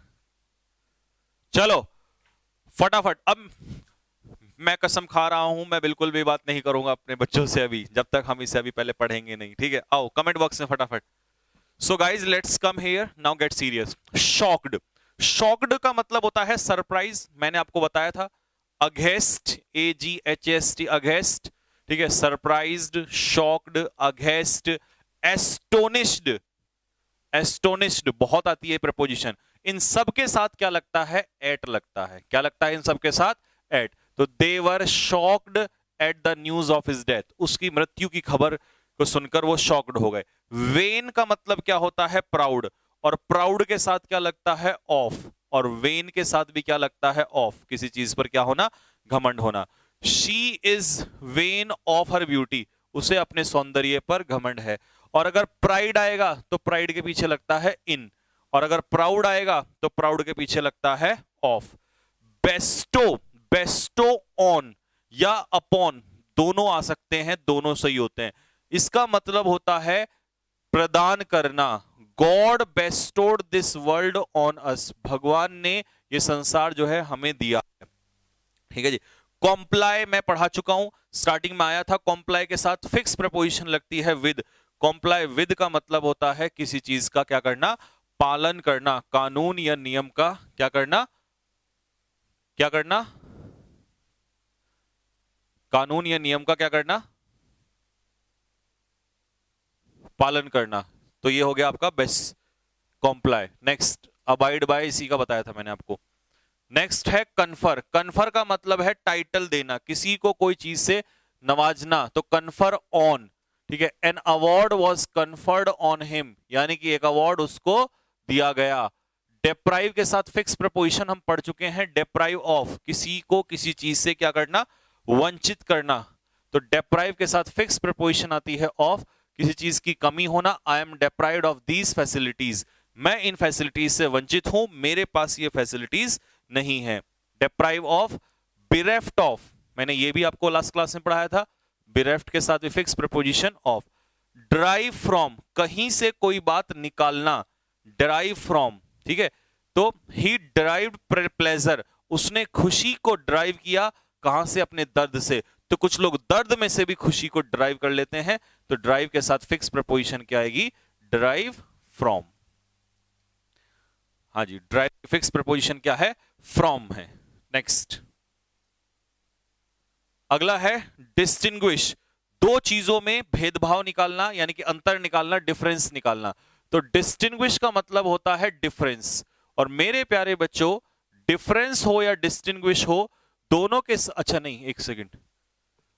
चलो फटाफट, अब मैं कसम खा रहा हूं, मैं बिल्कुल भी बात नहीं करूंगा अपने बच्चों से अभी, जब तक हम इसे अभी पहले पढ़ेंगे नहीं, ठीक है। आओ कमेंट बॉक्स में फटाफट। So guys let's come here now, get serious. Shocked, shocked का मतलब होता है सरप्राइज, मैंने आपको बताया था। अगेस्ट, AGHST, अगेस्ट, ठीक है। Surprised, shocked, against, astonished, astonished बहुत आती है प्रपोजिशन। इन सब के साथ क्या लगता है? एट लगता है। क्या लगता है इन सब के साथ? एट। तो they were shocked at the news of his death, उसकी मृत्यु की खबर को सुनकर वो शॉक्ड हो गए। वेन का मतलब क्या होता है? प्राउड, और प्राउड के साथ क्या लगता है? ऑफ, और वेन के साथ भी क्या लगता है? ऑफ, किसी चीज पर क्या होना? घमंड होना। She is when of her beauty, उसे अपने सौंदर्य पर घमंड है। और अगर प्राइड आएगा तो प्राइड के पीछे लगता है इन, और अगर प्राउड आएगा तो प्राउड के पीछे लगता है ऑफ। बेस्टो, बेस्टो ऑन या अपॉन दोनों आ सकते हैं, दोनों सही होते हैं। इसका मतलब होता है प्रदान करना। God bestowed this world on us, भगवान ने ये संसार जो है हमें दिया है, ठीक है जी। कॉम्प्लाई मैं पढ़ा चुका हूं, स्टार्टिंग में आया था। कॉम्प्लाई के साथ फिक्स प्रपोजिशन लगती है विद। कॉम्प्लाई विद का मतलब होता है किसी चीज का क्या करना? पालन करना, कानून या नियम का क्या करना? क्या करना? कानून या नियम का क्या करना? पालन करना। तो ये हो गया आपका best, comply. Next abide by, इसी का बताया था मैंने आपको। नेक्स्ट है कन्फर। कन्फर का मतलब है टाइटल देना, किसी को कोई चीज से नवाजना, तो कन्फर ऑन, ठीक है। An award was conferred on him, यानी कि एक अवार्ड उसको दिया गया। डेप्राइव के साथ फिक्स प्रपोजिशन हम पढ़ चुके हैं, डेप्राइव ऑफ, किसी को किसी चीज से क्या करना? वंचित करना। तो डेप्राइव के साथ फिक्स प्रपोजिशन आती है ऑफ, किसी चीज की कमी होना। I am deprived of these facilities, मैं इन फैसिलिटीज से वंचित हूं, मेरे पास ये फैसिलिटीज नहीं है। डेप्राइव ऑफ, बिरेफ्ट ऑफ, मैंने ये भी आपको लास्ट क्लास में पढ़ाया था। बिरेफ्ट के साथ भी fix preposition of. Drive from, कहीं से कोई बात निकालना, ड्राइव फ्रॉम, ठीक है। तो ही ड्राइव्ड प्लेजर, उसने खुशी को ड्राइव किया, कहां से? अपने दर्द से। तो कुछ लोग दर्द में से भी खुशी को ड्राइव कर लेते हैं, तो ड्राइव के साथ फिक्स प्रपोजिशन क्या आएगी? Drive from. हाँ जी, ड्राइव फिक्स प्रपोजिशन क्या है? फ्रॉम है। नेक्स्ट अगला है डिस्टिंग्विश, दो चीजों में भेदभाव निकालना, यानी कि अंतर निकालना, डिफरेंस निकालना। तो डिस्टिंग्विश का मतलब होता है डिफरेंस। और मेरे प्यारे बच्चों, डिफरेंस हो या डिस्टिंग्विश हो, दोनों के अच्छा नहीं, एक सेकंड,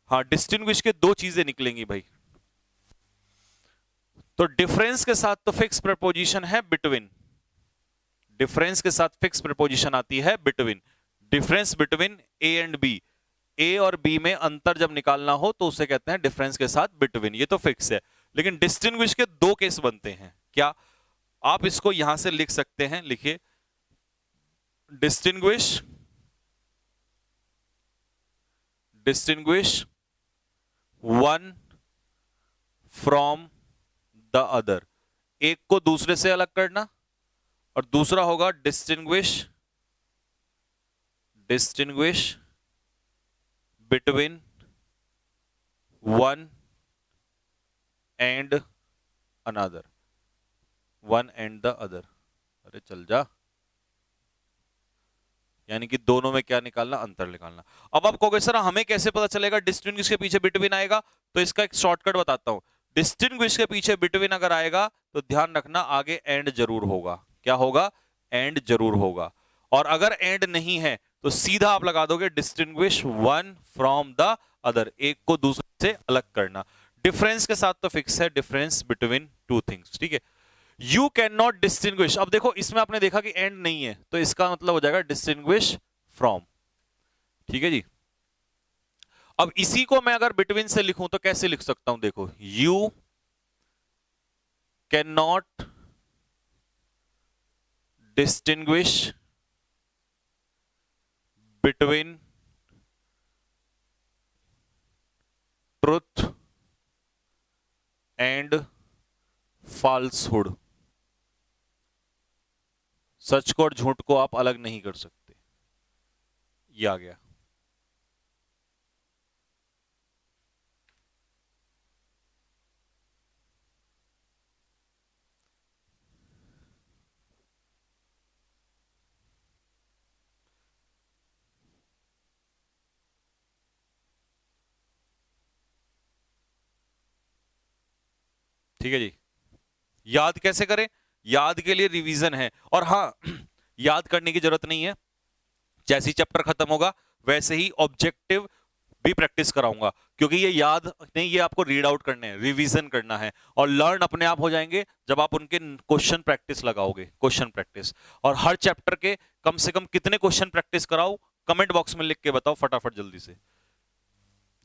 हाँ, डिस्टिंग्विश के दो चीजें निकलेंगी भाई। तो डिफरेंस के साथ तो फिक्स प्रपोजिशन है बिटवीन, डिफरेंस के साथ फिक्स प्रपोजिशन आती है between. Difference between A and B, A और बी में अंतर जब निकालना हो तो उसे कहते हैं डिफरेंस के साथ बिटवीन, ये तो फिक्स है। लेकिन डिस्टिंग्विश के दो केस बनते हैं। क्या? आप इसको यहां से लिख सकते हैं, लिखिए, distinguish, distinguish one from the other, एक को दूसरे से अलग करना, और दूसरा होगा distinguish, distinguish between one and another, one and the other. अरे चल जा, यानी कि दोनों में क्या निकालना? अंतर निकालना। अब आप कहोगे सर हमें कैसे पता चलेगा डिस्टिंग्विश के पीछे बिटवीन आएगा? तो इसका एक शॉर्टकट बताता हूं। डिस्टिंग्विश के पीछे बिटवीन अगर आएगा तो ध्यान रखना आगे एंड जरूर होगा। क्या होगा? एंड जरूर होगा। और अगर एंड नहीं है तो सीधा आप लगा दोगे distinguish one from the other, एक को दूसरे से अलग करना। डिफरेंस के साथ तो फिक्स है, डिफरेंस बिटवीन टू थिंग्स, ठीक है। यू कैन नॉट डिस्टिंग्विश, अब देखो इसमें आपने देखा कि एंड नहीं है, तो इसका मतलब हो जाएगा डिस्टिंग्विश फ्रॉम, ठीक है जी। अब इसी को मैं अगर बिटवीन से लिखूं तो कैसे लिख सकता हूं, देखो, you can not distinguish between truth and falsehood. सच को और झूठ को आप अलग नहीं कर सकते। ये आ गया। ठीक है जी। याद कैसे करें? याद के लिए रिवीजन है। और हाँ, याद करने की जरूरत नहीं है, जैसे ही चैप्टर खत्म होगा वैसे ही ऑब्जेक्टिव भी प्रैक्टिस कराऊंगा, क्योंकि ये याद नहीं, ये आपको रीड आउट करने हैं, रिवीजन करना है, और लर्न अपने आप हो जाएंगे जब आप उनके क्वेश्चन प्रैक्टिस लगाओगे, क्वेश्चन प्रैक्टिस। और हर चैप्टर के कम से कम कितने क्वेश्चन प्रैक्टिस कराओ, कमेंट बॉक्स में लिख के बताओ फटाफट जल्दी से।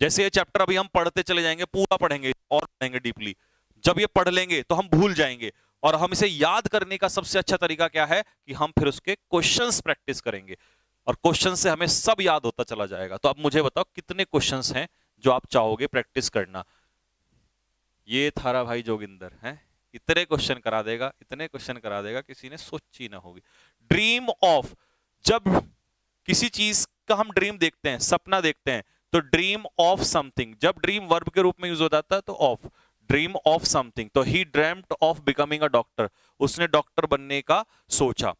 जैसे ये चैप्टर अभी हम पढ़ते चले जाएंगे, पूरा पढ़ेंगे और पढ़ेंगे डीपली, जब ये पढ़ लेंगे तो हम भूल जाएंगे, और हम इसे याद करने का सबसे अच्छा तरीका क्या है कि हम फिर उसके क्वेश्चंस प्रैक्टिस करेंगे, और क्वेश्चन से हमें सब याद होता चला जाएगा। तो अब मुझे बताओ कितने क्वेश्चंस हैं जो आप चाहोगे प्रैक्टिस करना? ये थारा भाई जोगिंदर है, इतने क्वेश्चन करा देगा, इतने क्वेश्चन करा देगा, किसी ने सोची ना होगी। ड्रीम ऑफ, जब किसी चीज का हम ड्रीम देखते हैं, सपना देखते हैं, तो ड्रीम ऑफ समथिंग, जब ड्रीम वर्ब के रूप में यूज हो जाता है तो ऑफ, ड्रीम ऑफ समथिंग। तो he dreamed of becoming a doctor, उसने डॉक्टर बनने का सोचा।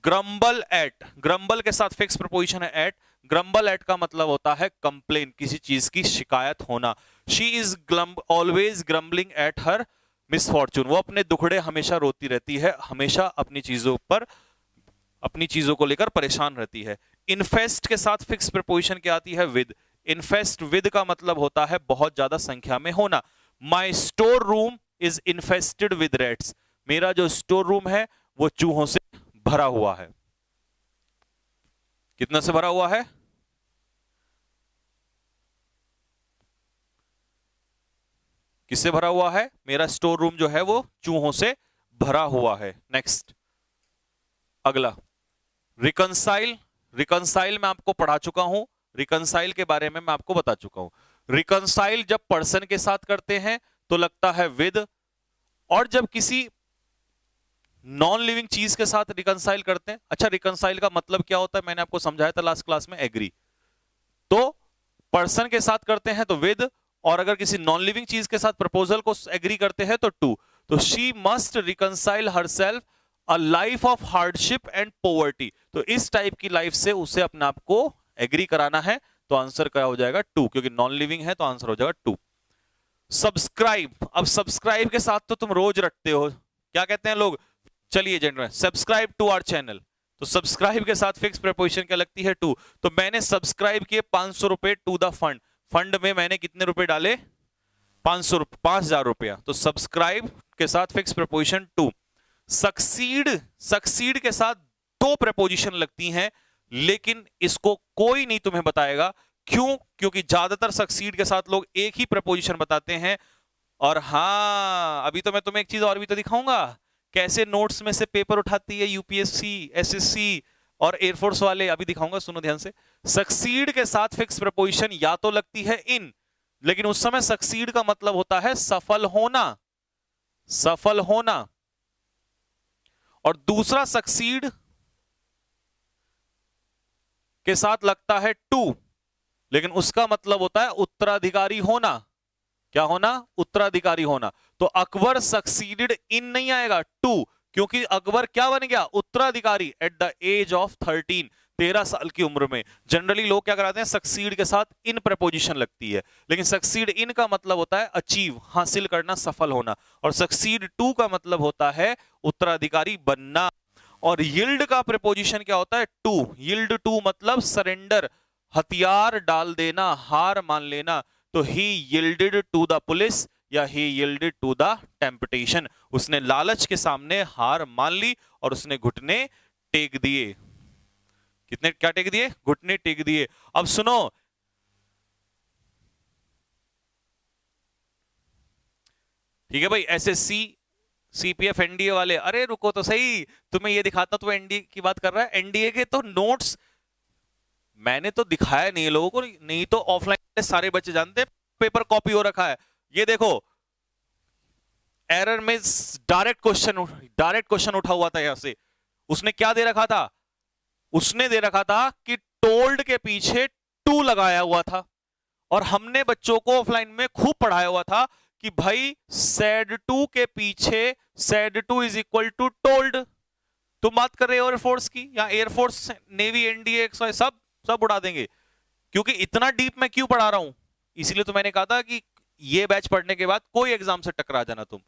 ग्रम्बल एट, ग्रम्बल के साथ फिक्स प्रपोजिशन है एट, ग्रम्बल एट का मतलब होता है कंप्लेन, किसी चीज की शिकायत होना। She is always grumbling at her misfortune, वो अपने दुखड़े हमेशा रोती रहती है, हमेशा अपनी चीजों पर, अपनी चीजों को लेकर परेशान रहती है। इन्फेस्ट के साथ फिक्स प्रपोजिशन क्या आती है? विद। इन्फेस्ट विद का मतलब होता है बहुत ज्यादा संख्या में होना। माई store room is infested with rats, मेरा जो स्टोर रूम है वो चूहों से भरा हुआ है। कितना से भरा हुआ है? किससे भरा हुआ है? मेरा स्टोर रूम जो है वो चूहों से भरा हुआ है। नेक्स्ट, अगला, रिकंसाइल। रिकंसाइल मैं आपको पढ़ा चुका हूं, रिकंसाइल के बारे में मैं आपको बता चुका हूं। रिकंसाइल जब पर्सन के साथ करते हैं तो लगता है विद, और जब किसी नॉन लिविंग चीज के साथ रिकंसाइल करते हैं, अच्छा रिकंसाइल का मतलब क्या होता है मैंने आपको समझाया था लास्ट क्लास में, एग्री। तो पर्सन के साथ करते हैं तो विद, और अगर किसी नॉन लिविंग चीज के साथ प्रपोजल को एग्री करते हैं तो टू। तो she must reconcile herself a life of hardship and poverty, तो इस टाइप की लाइफ से उसे अपने आप को एग्री कराना है, तो आंसर क्या हो जाएगा? टू, क्योंकि नॉन लिविंग है तो आंसर हो जाएगा टू। सब्सक्राइब, अब सब्सक्राइब के साथ तो तुम रोज रटते हो, क्या कहते हैं लोग? चलिए gentleman, subscribe to our channel, तो सब्सक्राइब के साथ फिक्स प्रपोजिशन क्या लगती है? टू। तो मैंने सब्सक्राइब किए 500 रुपए टू द फंड, फंड में मैंने कितने रुपए डाले? 5,000 रुपया, तो सब्सक्राइब के साथ fix preposition to. Succeed, succeed के साथ दो प्रपोजिशन लगती हैं, लेकिन इसको कोई नहीं तुम्हें बताएगा, क्यों? क्योंकि ज्यादातर सक्सीड के साथ लोग एक ही प्रपोजिशन बताते हैं। और हाँ, अभी तो मैं तुम्हें एक चीज और भी तो दिखाऊंगा, कैसे नोट्स में से पेपर उठाती है यूपीएससी, एसएससी और एयरफोर्स वाले, अभी दिखाऊंगा, सुनो ध्यान से। सक्सीड के साथ फिक्स प्रपोजिशन या तो लगती है इन, लेकिन उस समय सक्सीड का मतलब होता है सफल होना, सफल होना। और दूसरा सक्सीड के साथ लगता है टू, लेकिन उसका मतलब होता है उत्तराधिकारी होना। क्या होना? उत्तराधिकारी होना। तो अकबर सक्सीडेड इन नहीं आएगा, टू, क्योंकि अकबर क्या बन गया? उत्तराधिकारी एट द एज ऑफ 13, 13 साल की उम्र में। जनरली लोग क्या कराते हैं? सक्सीड के साथ इन प्रपोजिशन लगती है, लेकिन सक्सीड इन का मतलब होता है अचीव, हासिल करना, सफल होना, और सक्सीड टू का मतलब होता है उत्तराधिकारी बनना। और यील्ड का प्रीपोजिशन क्या होता है? टू। यील्ड टू मतलब सरेंडर, हथियार डाल देना, हार मान लेना। तो ही यील्डेड टू द पुलिस या ही यील्डेड टू द टेम्पटेशन, उसने लालच के सामने हार मान ली और उसने घुटने टेक दिए। कितने क्या टेक दिए? घुटने टेक दिए। अब सुनो, ठीक है भाई। एसएससी सीपीएफ एनडीए वाले, अरे रुको तो सही, तुम्हें ये दिखाता तो एनडीए की बात कर रहा है। एनडीए के तो नोट्स मैंने तो दिखाया नहीं है लोगों को, नहीं तो ऑफलाइन सारे बच्चे जानते हैं पेपर कॉपी हो रखा है। ये देखो एरर में डायरेक्ट क्वेश्चन उठा हुआ था यहां से। उसने क्या दे रखा था, उसने दे रखा था कि टोल्ड के पीछे टू लगाया हुआ था, और हमने बच्चों को ऑफलाइन में खूब पढ़ाया हुआ था कि भाई सेड टू के पीछे said to is equal to told. तुम बात कर रहे हो एयरफोर्स की, या एयरफोर्स नेवी एनडीए सब उड़ा देंगे। क्योंकि इतना डीप मैं क्यों पढ़ा रहा हूं, इसीलिए तो मैंने कहा था कि ये बैच पढ़ने के बाद कोई एग्जाम से टकरा जाना तुम।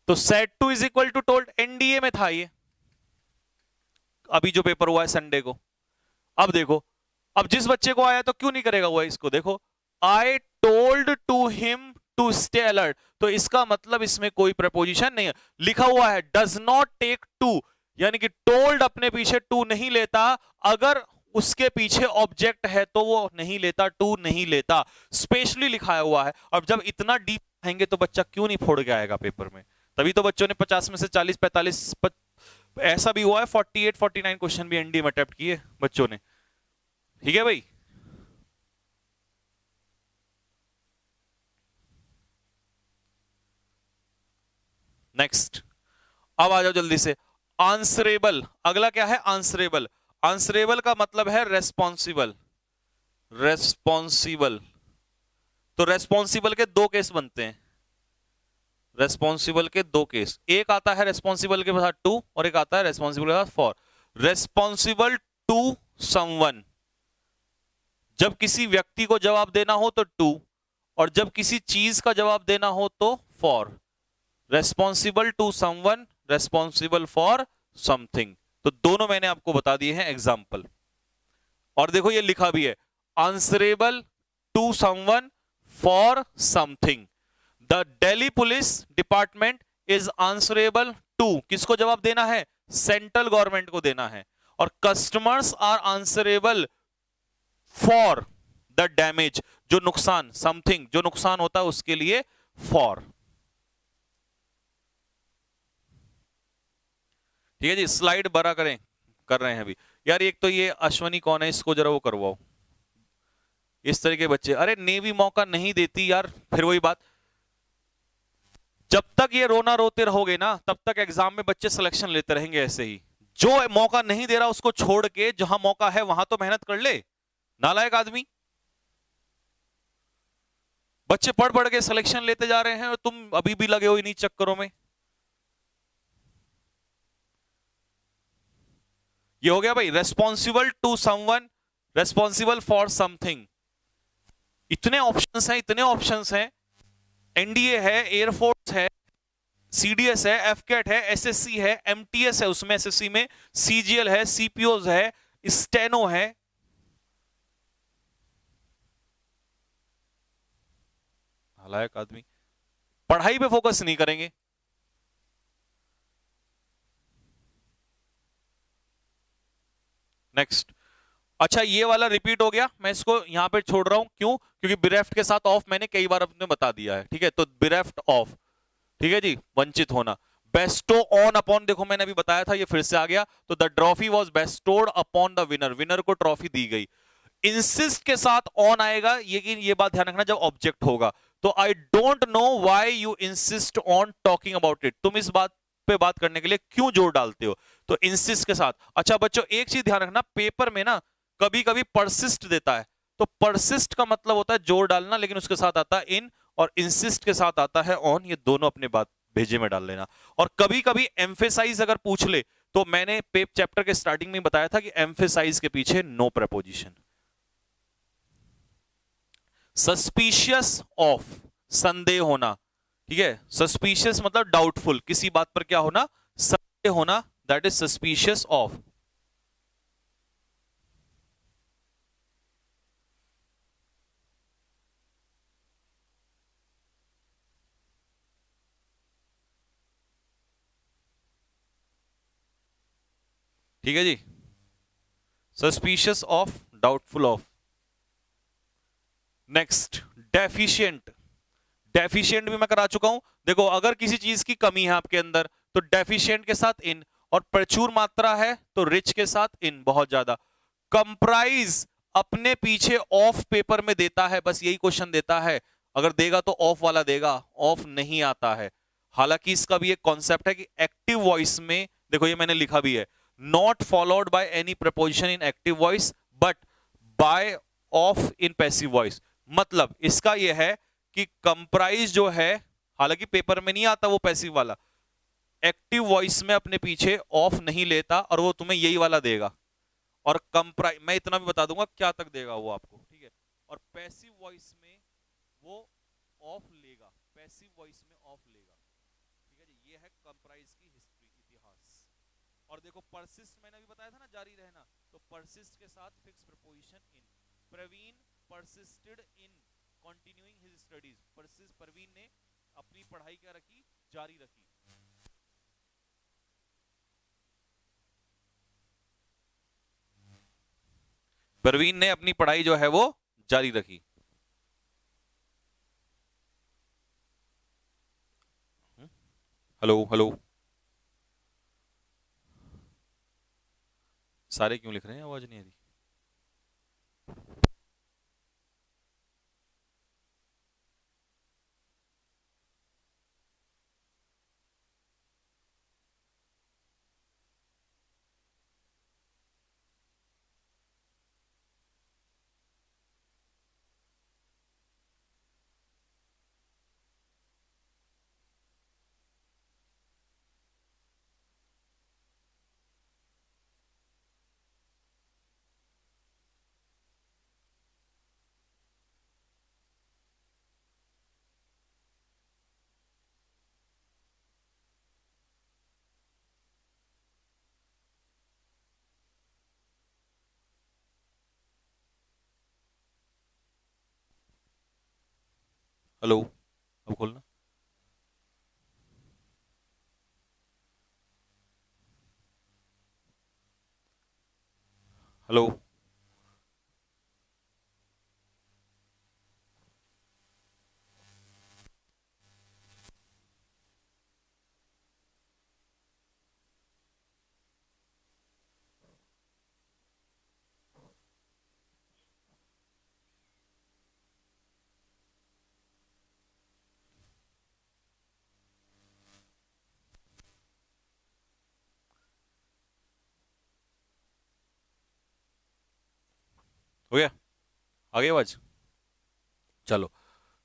तो said to is equal to told NDA में था ये, अभी जो पेपर हुआ है संडे को। अब देखो, अब जिस बच्चे को आया तो क्यों नहीं करेगा वो इसको, देखो I told to him to stay alert, तो इसका मतलब इसमें कोई प्रपोजिशन नहीं है। लिखा हुआ है डज नॉट टेक टू, यानी कि टोल्ड अपने पीछे टू नहीं लेता, अगर उसके पीछे ऑब्जेक्ट है तो वो नहीं लेता, टू नहीं लेता, स्पेशली लिखाया हुआ है। अब जब इतना डीप आएंगे तो बच्चा क्यों नहीं फोड़ के आएगा पेपर में। तभी तो बच्चों ने 50 में से 40 45 ऐसा भी हुआ है 48 49 क्वेश्चन भी एनडीए में अटेम्प्ट किए बच्चों ने। ठीक है भाई। नेक्स्ट, अब आ जाओ जल्दी से। आंसरेबल, अगला क्या है आंसरेबल। आंसरेबल का मतलब है रेस्पॉन्सिबल। रेस्पॉन्सिबल, तो रेस्पॉन्सिबल के दो केस बनते हैं। रेस्पॉन्सिबल के दो केस, एक आता है रेस्पॉन्सिबल के साथ टू, और एक आता है रेस्पॉन्सिबल के साथ फॉर। रेस्पॉन्सिबल टू समवन, जब किसी व्यक्ति को जवाब देना हो तो टू, और जब किसी चीज का जवाब देना हो तो for. Responsible to someone, responsible for something. तो दोनों मैंने आपको बता दिए हैं एग्जाम्पल। और देखो ये लिखा भी है answerable to someone for something. The Delhi police department is answerable to, किसको जवाब देना है, सेंट्रल गवर्नमेंट को देना है। और customers are answerable for the damage, जो नुकसान, समथिंग जो नुकसान होता है उसके लिए फॉर। ठीक है जी, स्लाइड बड़ा कर रहे हैं अभी। यार एक तो ये अश्वनी कौन है, इसको जरा वो करवाओ। इस तरह के बच्चे, अरे नेवी मौका नहीं देती यार। फिर वही बात, जब तक ये रोना रोते रहोगे ना तब तक एग्जाम में बच्चे सिलेक्शन लेते रहेंगे ऐसे ही। जो मौका नहीं दे रहा उसको छोड़ के जहां मौका है वहां तो मेहनत कर ले, नालायक आदमी। बच्चे पढ़ पढ़ के सिलेक्शन लेते जा रहे हैं और तुम अभी भी लगे हो इन्हीं चक्करों में। ये हो गया भाई responsible to someone, responsible for something. इतने ऑप्शंस हैं। एनडीए है, एयरफोर्स है, सीडीएस है, एफकेट है, एसएससी है, एमटीएस है, उसमें एसएससी में सीजीएल है, सीपीओज है, स्टेनो है। नालायक आदमी, पढ़ाई पे फोकस नहीं करेंगे। नेक्स्ट, अच्छा ये वाला रिपीट हो गया, मैं इसको यहां पे छोड़ रहा हूं, क्यों, क्योंकि बिरेफ्ट के साथ ऑफ मैंने कई बार अपने बता दिया है। ठीक है, तो बिरेफ्ट ऑफ, ठीक है जी, वंचित होना। बेस्टो ऑन अपॉन, देखो मैंने अभी बताया था, ये फिर से आ गया। तो the trophy was bestowed upon the winner, winner को ट्रॉफी दी गई। इंसिस्ट के साथ ऑन आएगा, ये बात ध्यान रखना जब ऑब्जेक्ट होगा। तो I don't know why you insist on talking about it, तुम इस बात पे बात करने के लिए क्यों जोर डालते हो। तो इंसिस्ट के साथ। अच्छा बच्चों एक चीज ध्यान रखना, पेपर में ना कभी कभी परसिस्ट देता है, तो परसिस्ट का मतलब होता है जोर डालना, लेकिन उसके साथ आता है इन, और इंसिस्ट के साथ आता है ऑन। ये दोनों अपने बात भेजे में डाल लेना। और कभी कभी एम्फेसाइज अगर पूछ ले, तो मैंने पेप चैप्टर के स्टार्टिंग में बताया था कि एम्फेसाइज के पीछे नो प्रपोजिशन। सस्पिशियस ऑफ, संदेह होना। ठीक है, सस्पिशियस मतलब डाउटफुल, किसी बात पर क्या होना, संदेह होना, दैट इज सस्पिशियस ऑफ। ठीक है जी, suspicious of, doubtful of. Next, deficient. Deficient भी मैं करा चुका हूं। देखो अगर किसी चीज की कमी है आपके अंदर तो डेफिशिएंट के साथ इन, और प्रचुर मात्रा है तो रिच के साथ इन, बहुत ज्यादा। कंप्राइज अपने पीछे ऑफ पेपर में देता है, बस यही क्वेश्चन देता है, अगर देगा तो ऑफ वाला देगा, ऑफ नहीं आता है। हालांकि इसका भी एक कॉन्सेप्ट है कि एक्टिव वॉइस में, देखो ये मैंने लिखा भी है, not followed by any preposition in active voice but by of in passive voice. मतलब इसका यह है कि कंप्राइज जो है, हालांकि पेपर में नहीं आता वो पैसिव वाला, एक्टिव वॉइस में अपने पीछे ऑफ नहीं लेता और वो तुम्हें यही वाला देगा। और कंप्राइज मैं इतना भी बता दूंगा क्या तक देगा वो आपको, ठीक है। और पैसिव वॉइस में वो ऑफ लेगा, पैसिव वॉइस में ऑफ लेगा, ठीक है जी। ये है कंप्राइज की हिस्ट्री, इतिहास। और देखो परसिस्ट मैंने अभी बताया था ना, जारी रहना, तो परसिस्ट के साथ fix preposition in. Praveen persisted in continuing his studies. Persist, Praveen ने अपनी पढ़ाई क्या रखी, जारी रखी। प्रवीण ने अपनी पढ़ाई जो है वो जारी रखी। हेलो हेलो, सारे क्यों लिख रहे हैं, आवाज नहीं आ रही। हेलो, अब खोलना। हेलो, हो गया, आ गई आवाज। चलो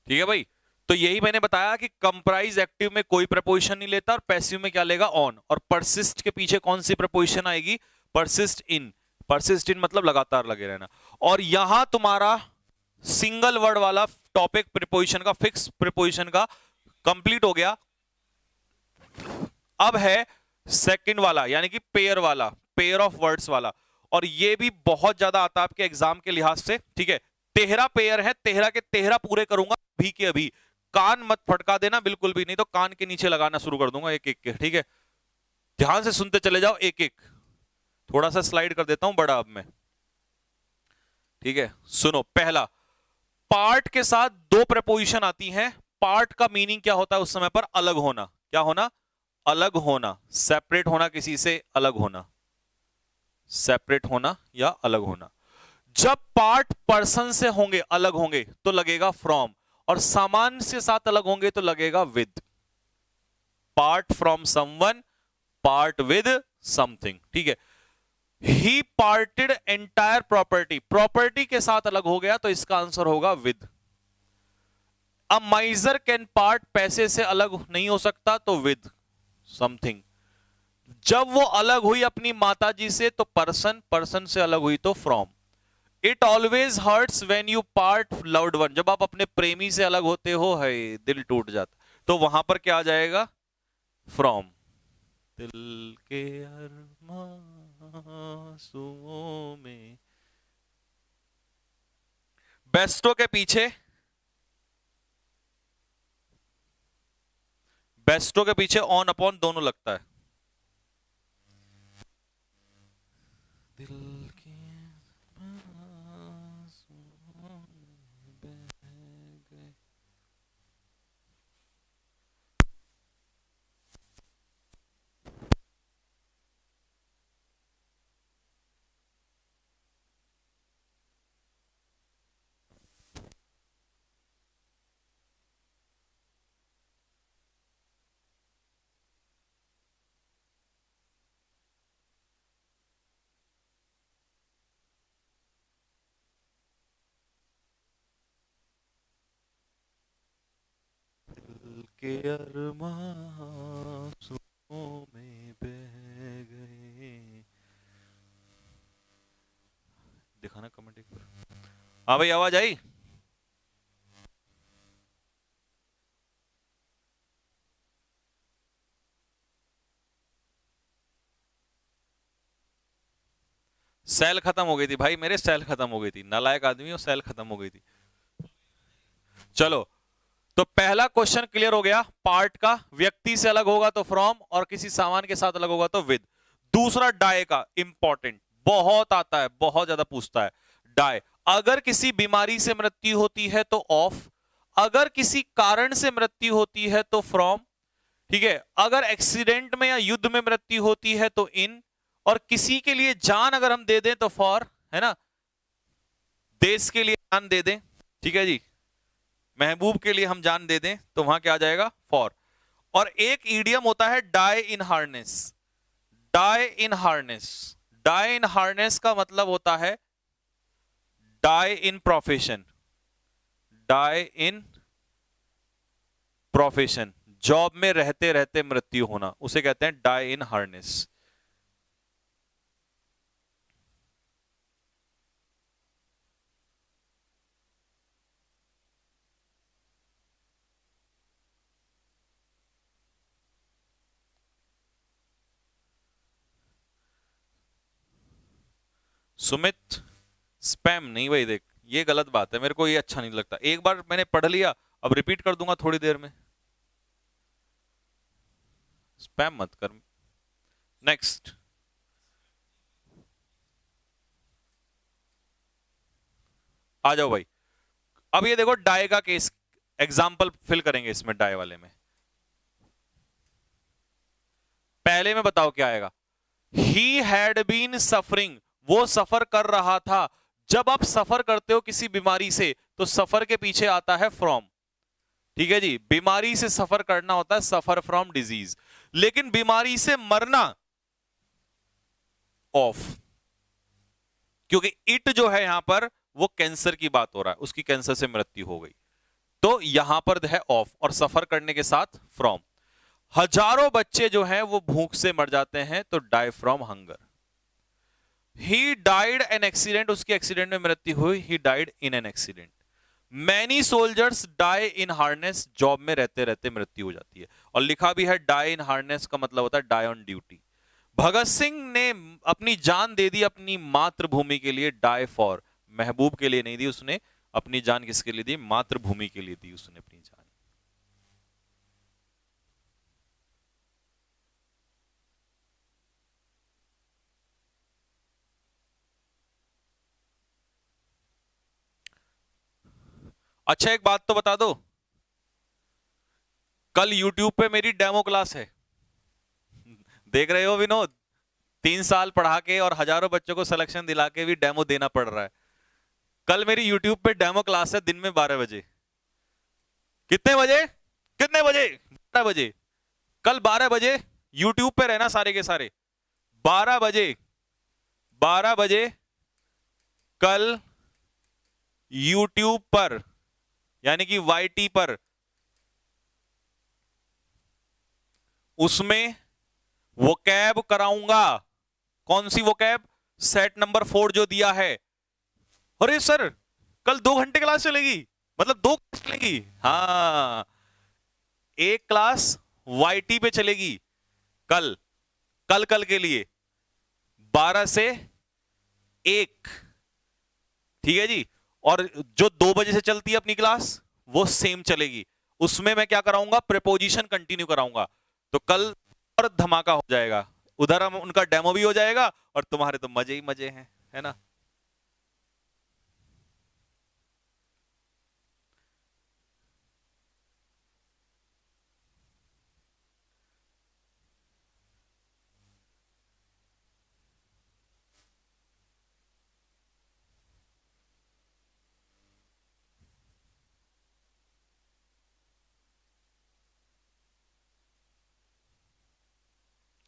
ठीक है भाई। तो यही मैंने बताया कि कंप्राइज एक्टिव में कोई प्रपोजिशन नहीं लेता और पैसिव में क्या लेगा, ऑन। और परसिस्ट के पीछे कौन सी प्रपोजिशन आएगी, परसिस्ट इन। परसिस्ट इन मतलब लगातार लगे रहना। और यहां तुम्हारा सिंगल वर्ड वाला टॉपिक प्रिपोजिशन का, फिक्स प्रिपोजिशन का कंप्लीट हो गया। अब है सेकंड वाला, यानी कि पेयर वाला, पेयर ऑफ वर्ड्स वाला। और ये भी बहुत ज्यादा आता है आपके एग्जाम के लिहाज से, ठीक है। 13 पेयर है, 13 के 13 पूरे करूंगा अभी के अभी। कान मत फटका देना बिल्कुल भी, नहीं तो कान के नीचे लगाना शुरू कर दूंगा एक एक के, ठीक है। ध्यान से सुनते चले जाओ एक एक। थोड़ा सा स्लाइड कर देता हूं बड़ा अब मैं, ठीक है। सुनो, पहला, पार्ट के साथ दो प्रपोजिशन आती हैं। पार्ट का मीनिंग क्या होता है उस समय पर, अलग होना। क्या होना, अलग होना, सेपरेट होना, किसी से अलग होना, सेपरेट होना या अलग होना। जब पार्ट पर्सन से होंगे, अलग होंगे, तो लगेगा फ्रॉम। और सामान के साथ अलग होंगे तो लगेगा with. Part from someone, part with something, ठीक है। ही पार्टेड एंटायर प्रॉपर्टी, प्रॉपर्टी के साथ अलग हो गया तो इसका आंसर होगा विद। अ माइजर कैन पार्ट, पैसे से अलग नहीं हो सकता तो विद समथिंग। जब वो अलग हुई अपनी माताजी से तो पर्सन, पर्सन से अलग हुई तो from. It always hurts when you part loved one, जब आप अपने प्रेमी से अलग होते हो, है दिल टूट जाता, तो वहां पर क्या आ जाएगा, फ्रॉम। दिल के अरमां में। बेस्टो के पीछे, बेस्टो के पीछे ऑन अपॉन दोनों लगता है। दिल के आंसुओं में बह गए। के अरमां आंसुओं में बह गए। दिखाना कमेंट एक बार। हाँ भाई, आवाज आई? सेल खत्म हो गई थी भाई, मेरे सेल खत्म हो गई थी, नालायक आदमी हो, सेल खत्म हो गई थी। चलो, तो पहला क्वेश्चन क्लियर हो गया पार्ट का, व्यक्ति से अलग होगा तो फ्रॉम, और किसी सामान के साथ अलग होगा तो विद। दूसरा डाय का, इंपॉर्टेंट, बहुत आता है, बहुत ज्यादा पूछता है। डाय, अगर किसी बीमारी से मृत्यु होती है तो ऑफ, अगर किसी कारण से मृत्यु होती है तो फ्रॉम, ठीक है, अगर एक्सीडेंट में या युद्ध में मृत्यु होती है तो इन, और किसी के लिए जान अगर हम दे दें तो फॉर, है ना, देश के लिए जान दे दें, ठीक है जी, महबूब के लिए हम जान दे दें तो वहां क्या आ जाएगा, फॉर। और एक ईडियम होता है die in harness, die in harness, die in harness का मतलब होता है die in profession, die in profession, job में रहते रहते मृत्यु होना, उसे कहते हैं die in harness. Sumit, spam नहीं भाई, देख ये गलत बात है, मेरे को ये अच्छा नहीं लगता, एक बार मैंने पढ़ लिया, अब रिपीट कर दूंगा थोड़ी देर में, स्पैम मत कर। नेक्स्ट, आ जाओ भाई। अब ये देखो डाई का केस, एग्जाम्पल फिल करेंगे इसमें डाई वाले में। पहले में बताओ क्या आएगा, ही हैड बीन सफरिंग, वो सफर कर रहा था। जब आप सफर करते हो किसी बीमारी से तो सफर के पीछे आता है फ्रॉम, ठीक है जी, बीमारी से सफर करना होता है सफर फ्रॉम डिजीज, लेकिन बीमारी से मरना ऑफ, क्योंकि इट जो है यहां पर वो कैंसर की बात हो रहा है, उसकी कैंसर से मृत्यु हो गई, तो यहां पर है ऑफ, और सफर करने के साथ फ्रॉम। हजारों बच्चे जो हैं वो भूख से मर जाते हैं तो die from hunger. He died an accident, उसकी एक्सीडेंट में मृत्यु हुई, he died in an accident. Many soldiers die in harness, job में रहते रहते मृत्यु हो जाती है, और लिखा भी है डाई इन हार्नेस का मतलब होता है die on duty. Bhagat Singh ने अपनी जान दे दी अपनी मातृभूमि के लिए, डाई फॉर, महबूब के लिए नहीं दी उसने अपनी जान, किसके लिए दी, मातृभूमि के लिए दी उसने अपनी जान। अच्छा एक बात तो बता दो, कल YouTube पे मेरी डेमो क्लास है, देख रहे हो विनोद, 3 साल पढ़ा के और हजारों बच्चों को सिलेक्शन दिला के भी डेमो देना पड़ रहा है। कल मेरी YouTube पे डेमो क्लास है दिन में 12 बजे। कितने बजे, कितने बजे, 12 बजे, कल 12 बजे YouTube पे रहना सारे के सारे, 12 बजे, 12 बजे कल YouTube पर, यानी कि YT पर, उसमें वो कैब कराऊंगा। कौन सी वो कैब, सेट नंबर 4 जो दिया है। अरे सर कल 2 घंटे क्लास चलेगी, मतलब 2 क्लास चलेगी, हाँ, एक क्लास YT पे चलेगी कल, कल कल के लिए 12 से 1, ठीक है जी, और जो 2 बजे से चलती है अपनी क्लास वो सेम चलेगी, उसमें मैं क्या कराऊंगा, प्रीपोजिशन कंटिन्यू कराऊंगा, तो कल और धमाका हो जाएगा, उधर हम उनका डेमो भी हो जाएगा और तुम्हारे तो मजे ही मजे हैं, है ना।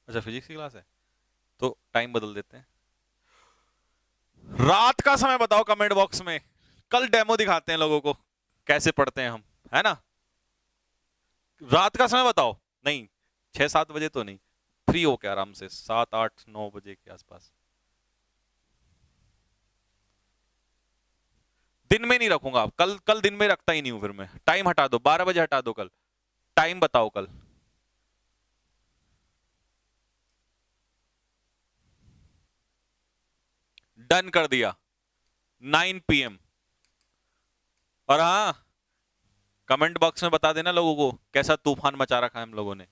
अच्छा फिजिक्स की क्लास है तो टाइम बदल देते हैं, रात का समय बताओ कमेंट बॉक्स में, कल डेमो दिखाते हैं लोगों को कैसे पढ़ते हैं हम, है ना। रात का समय बताओ, नहीं 6-7 बजे तो नहीं, फ्री हो के आराम से 7-8-9 बजे के आसपास। दिन में नहीं रखूंगा, कल कल दिन में रखता ही नहीं हूं, फिर मैं टाइम हटा दो, 12 बजे हटा दो कल, टाइम बताओ कल। डन कर दिया, 9 PM। और हाँ, कमेंट बॉक्स में बता देना लोगों को कैसा तूफान मचा रखा है हम लोगों ने,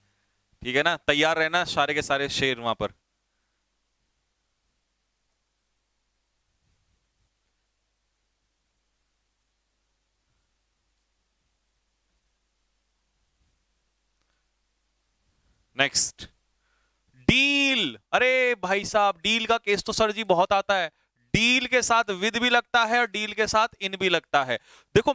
ठीक है ना, तैयार रहना सारे के सारे शेर वहां पर। Next, deal. अरे भाई साहब, डील का केस तो सर जी बहुत आता है। डील के साथ विद भी लगता है और डील के साथ इन भी लगता है। देखो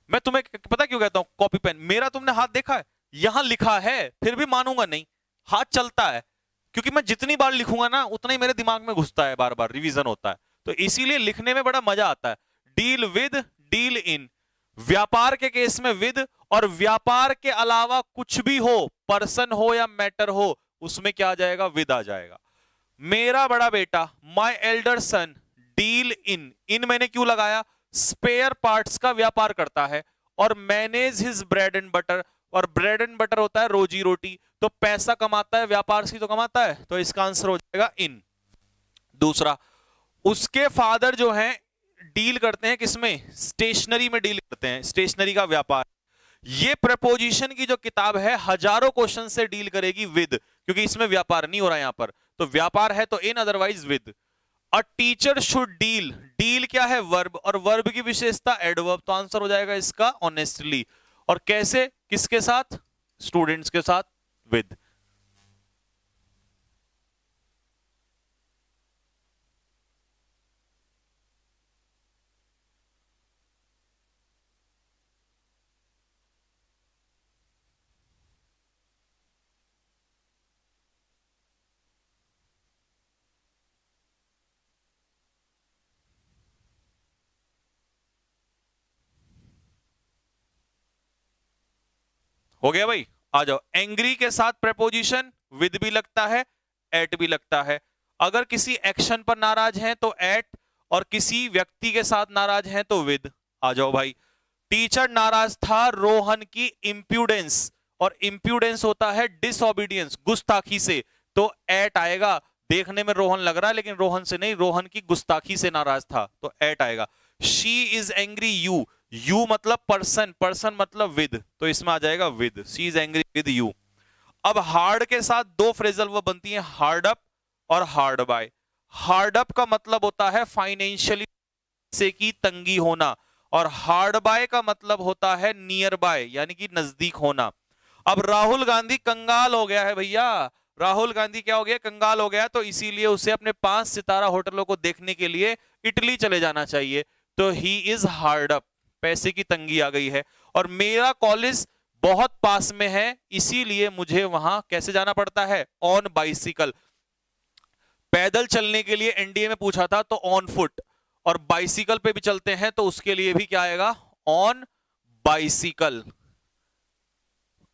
मैं तुम्हें पता क्यों कहता हूं कॉपी पेन, मेरा तुमने हाथ देखा है, यहां लिखा है फिर भी मानूंगा नहीं, हाथ चलता है, क्योंकि मैं जितनी बार लिखूंगा ना उतना ही मेरे दिमाग में घुसता है, बार बार रिवीजन होता है, तो इसीलिए लिखने में बड़ा मजा आता है। डील विद, डील इन, व्यापार के केस में विद, और व्यापार के अलावा कुछ भी हो, पर्सन हो या मैटर हो, उसमें क्या आ जाएगा, विद आ जाएगा। मेरा बड़ा बेटा, my elder son deal in, इन मैंने क्यों लगाया, स्पेयर पार्ट्स का व्यापार करता है, और manage his bread and butter, और ब्रेड एंड बटर होता है रोजी रोटी, तो पैसा कमाता है, व्यापार से तो कमाता है, तो इसका आंसर हो जाएगा इन। दूसरा, उसके फादर जो हैं डील करते हैं किसमें, स्टेशनरी में डील करते हैं, स्टेशनरी का व्यापार। ये प्रपोजिशन की जो किताब है हजारों क्वेश्चन से डील करेगी विद, क्योंकि इसमें व्यापार नहीं हो रहा है यहां पर, तो व्यापार है तो in, otherwise with. A teacher should deal, deal क्या है, वर्ब, और वर्ब की विशेषता एडवर्ब, तो आंसर हो जाएगा इसका ऑनेस्टली। और कैसे, किसके साथ, स्टूडेंट्स के साथ, विद। हो गया भाई, आ जाओ। एंग्री के साथ प्रपोजिशन विद भी लगता है, एट भी लगता है। अगर किसी एक्शन पर नाराज हैं तो एट, और किसी व्यक्ति के साथ नाराज हैं तो विद। आ जाओ भाई, टीचर नाराज था रोहन की इंप्यूडेंस, और इंप्यूडेंस होता है डिसओबीडियंस, गुस्ताखी से, तो एट आएगा। देखने में रोहन लग रहा है लेकिन रोहन से नहीं, रोहन की गुस्ताखी से नाराज था, तो एट आएगा। She is angry you, you मतलब पर्सन, पर्सन मतलब विद, तो इसमें आ जाएगा with, she is angry with you. अब हार्ड के साथ दो फ्रेजल वो बनती है, हार्ड अप और हार्ड बाय। हार्ड अप का मतलब होता है फाइनेंशियली से की तंगी होना, और हार्ड बाय का मतलब होता है नियर बाय, यानी कि नजदीक होना। अब राहुल गांधी कंगाल हो गया है भैया, राहुल गांधी क्या हो गया, कंगाल हो गया, तो इसीलिए उसे अपने 5 सितारा होटलों को देखने के लिए इटली चले जाना चाहिए, तो ही इज हार्ड अप, पैसे की तंगी आ गई है। और मेरा कॉलेज बहुत पास में है, इसीलिए मुझे वहां कैसे जाना पड़ता है, ऑन बाइसिकल। पैदल चलने के लिए एनडीए में पूछा था तो ऑन फुट, और बाइसिकल पे भी चलते हैं तो उसके लिए भी क्या आएगा, ऑन बाइसिकल।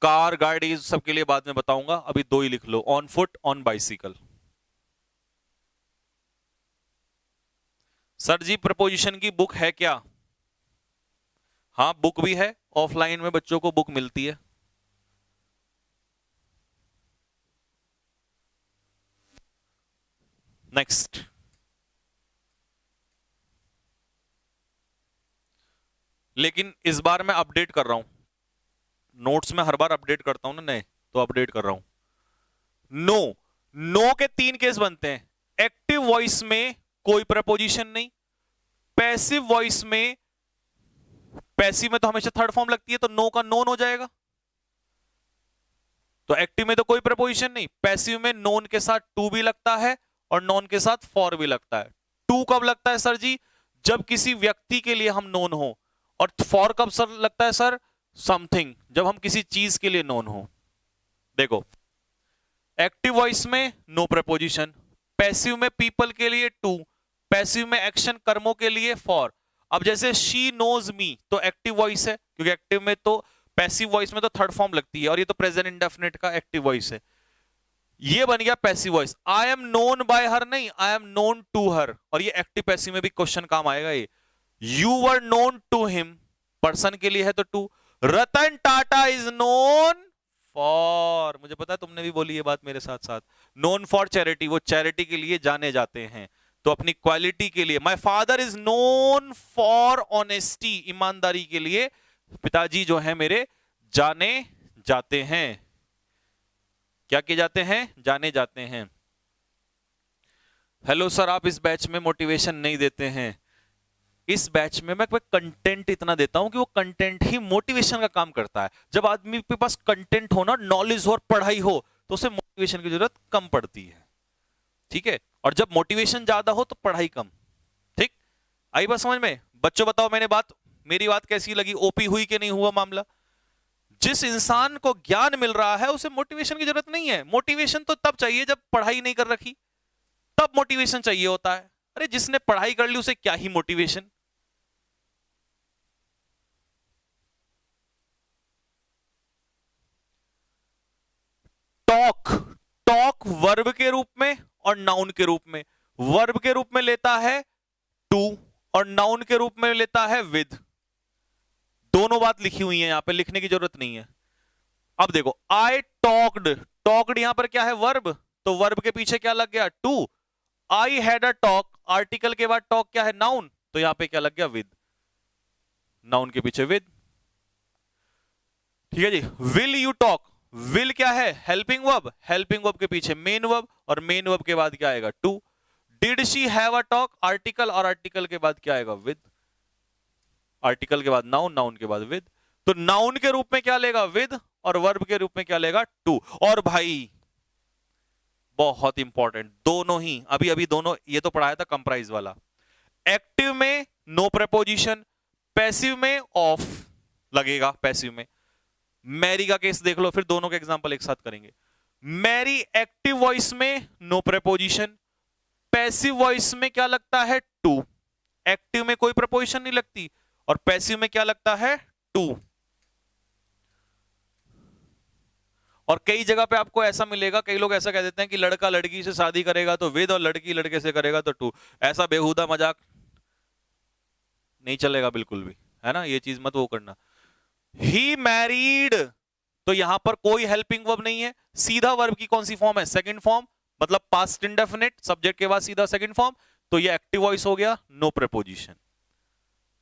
कार गाड़ी सबके लिए बाद में बताऊंगा, अभी दो ही लिख लो, on foot, on bicycle. Sir ji preposition की बुक है क्या, हाँ बुक भी है, ऑफलाइन में बच्चों को बुक मिलती है। नेक्स्ट, लेकिन इस बार मैं अपडेट कर रहा हूं, नोट्स में हर बार अपडेट करता हूं ना नए, तो अपडेट कर रहा हूं। नो, नो के 3 केस बनते हैं। एक्टिव वॉइस में कोई प्रपोजिशन नहीं, पैसिव वॉइस में, पैसिव में तो हमेशा थर्ड फॉर्म लगती है, तो नो का नोन हो जाएगा। तो एक्टिव में तो कोई प्रपोजिशन नहीं, पैसिव में नोन के साथ टू भी लगता है और नॉन के साथ फॉर भी लगता है। टू कब लगता है सर जी, जब किसी व्यक्ति के लिए हम नोन हो, और फॉर कब सर लगता है सर, समथिंग, जब हम किसी चीज के लिए नोन हो। देखो, एक्टिव वॉइस में नो प्रपोजिशन, पैसिव में पीपल के लिए टू, पैसिव में एक्शन कर्मों के लिए फॉर। अब जैसे शी नोज मी, तो एक्टिव वॉइस है, क्योंकि एक्टिव में तो पैसिव वॉइस में तो थर्ड फॉर्म लगती है, और ये तो प्रेजेंट इंडेफिनिट का एक्टिव वॉइस है। ये बन गया passive voice. I am known by her नहीं, I am known to her, और ये एक्टिव पैसिव में भी क्वेश्चन काम आएगा ये। You were known to him, person के लिए है तो to. Ratan Tata is known for, मुझे पता है तुमने भी बोली ये बात मेरे साथ साथ, नोन फॉर चैरिटी, वो चैरिटी के लिए जाने जाते हैं, तो अपनी क्वालिटी के लिए। My father is known for honesty, ईमानदारी के लिए पिताजी जो है मेरे जाने जाते हैं। क्या किए जाते हैं? जाने जाते हैं। हेलो सर, आप इस बैच में मोटिवेशन नहीं देते हैं। इस बैच में मैं कंटेंट इतना देता हूं कि वो कंटेंट ही मोटिवेशन का काम करता है। जब आदमी के पास कंटेंट हो ना, नॉलेज हो और पढ़ाई हो, तो उसे मोटिवेशन की जरूरत कम पड़ती है। ठीक है, और जब मोटिवेशन ज्यादा हो तो पढ़ाई कम। ठीक, आई बात समझ में? बच्चों बताओ मेरी बात कैसी लगी? ओपी हुई कि नहीं हुआ मामला? जिस इंसान को ज्ञान मिल रहा है उसे मोटिवेशन की जरूरत नहीं है। मोटिवेशन तो तब चाहिए जब पढ़ाई नहीं कर रखी, तब मोटिवेशन चाहिए होता है। अरे जिसने पढ़ाई कर ली उसे क्या ही मोटिवेशन। टॉक, टॉक वर्ब के रूप में और नाउन के रूप में। वर्ब के रूप में लेता है टू और नाउन के रूप में लेता है विद। दोनों बात लिखी हुई है, यहां पे लिखने की जरूरत नहीं है। अब देखो, आई टॉक्ड, टॉक्ड यहां पर क्या है? वर्ब, तो वर्ब के पीछे क्या लग गया? To. I had a talk, article के बाद टॉक क्या है? नाउन, तो यहां पे क्या लग गया? विद, नाउन के पीछे विद। ठीक है जी। विल यू टॉक, विल क्या है? हेल्पिंग वर्ब, हेल्पिंग वर्ब के पीछे मेन वर्ब, और मेन वर्ब के बाद क्या आएगा? To. Did she have a talk, article, और आर्टिकल के बाद क्या आएगा? विद। आर्टिकल के बाद नाउन, नाउन के बाद विद। तो नाउन के रूप में क्या लेगा? विद, और वर्ब के रूप में क्या लेगा? टू। और भाई बहुत इंपॉर्टेंट, दोनों ही अभी अभी दोनों ये तो पढ़ाया था कंप्राइज वाला। एक्टिव में नो प्रेपोजिशन, पैसिव में ऑफ लगेगा। पैसिव में मैरी का केस देख लो, फिर दोनों के एग्जांपल एक साथ करेंगे। मैरी एक्टिव वॉइस में नो प्रेपोजिशन, पैसिव वॉइस में क्या लगता है? टू। एक्टिव में कोई प्रेपोजिशन नहीं लगती, और पैसिव में क्या लगता है? टू। और कई जगह पे आपको ऐसा मिलेगा, कई लोग ऐसा कह देते हैं कि लड़का लड़की से शादी करेगा तो विद, और लड़की लड़के से करेगा तो टू। ऐसा बेहुदा मजाक नहीं चलेगा बिल्कुल भी, है ना? ये चीज मत वो करना। ही मैरिड, तो यहां पर कोई हेल्पिंग वर्ब नहीं है। सीधा वर्ब की कौन सी फॉर्म है? सेकंड फॉर्म, मतलब पास्ट इंडेफिनिट, सब्जेक्ट के बाद सीधा सेकंड फॉर्म, तो ये एक्टिव वॉइस हो गया, नो प्रेपोजिशन।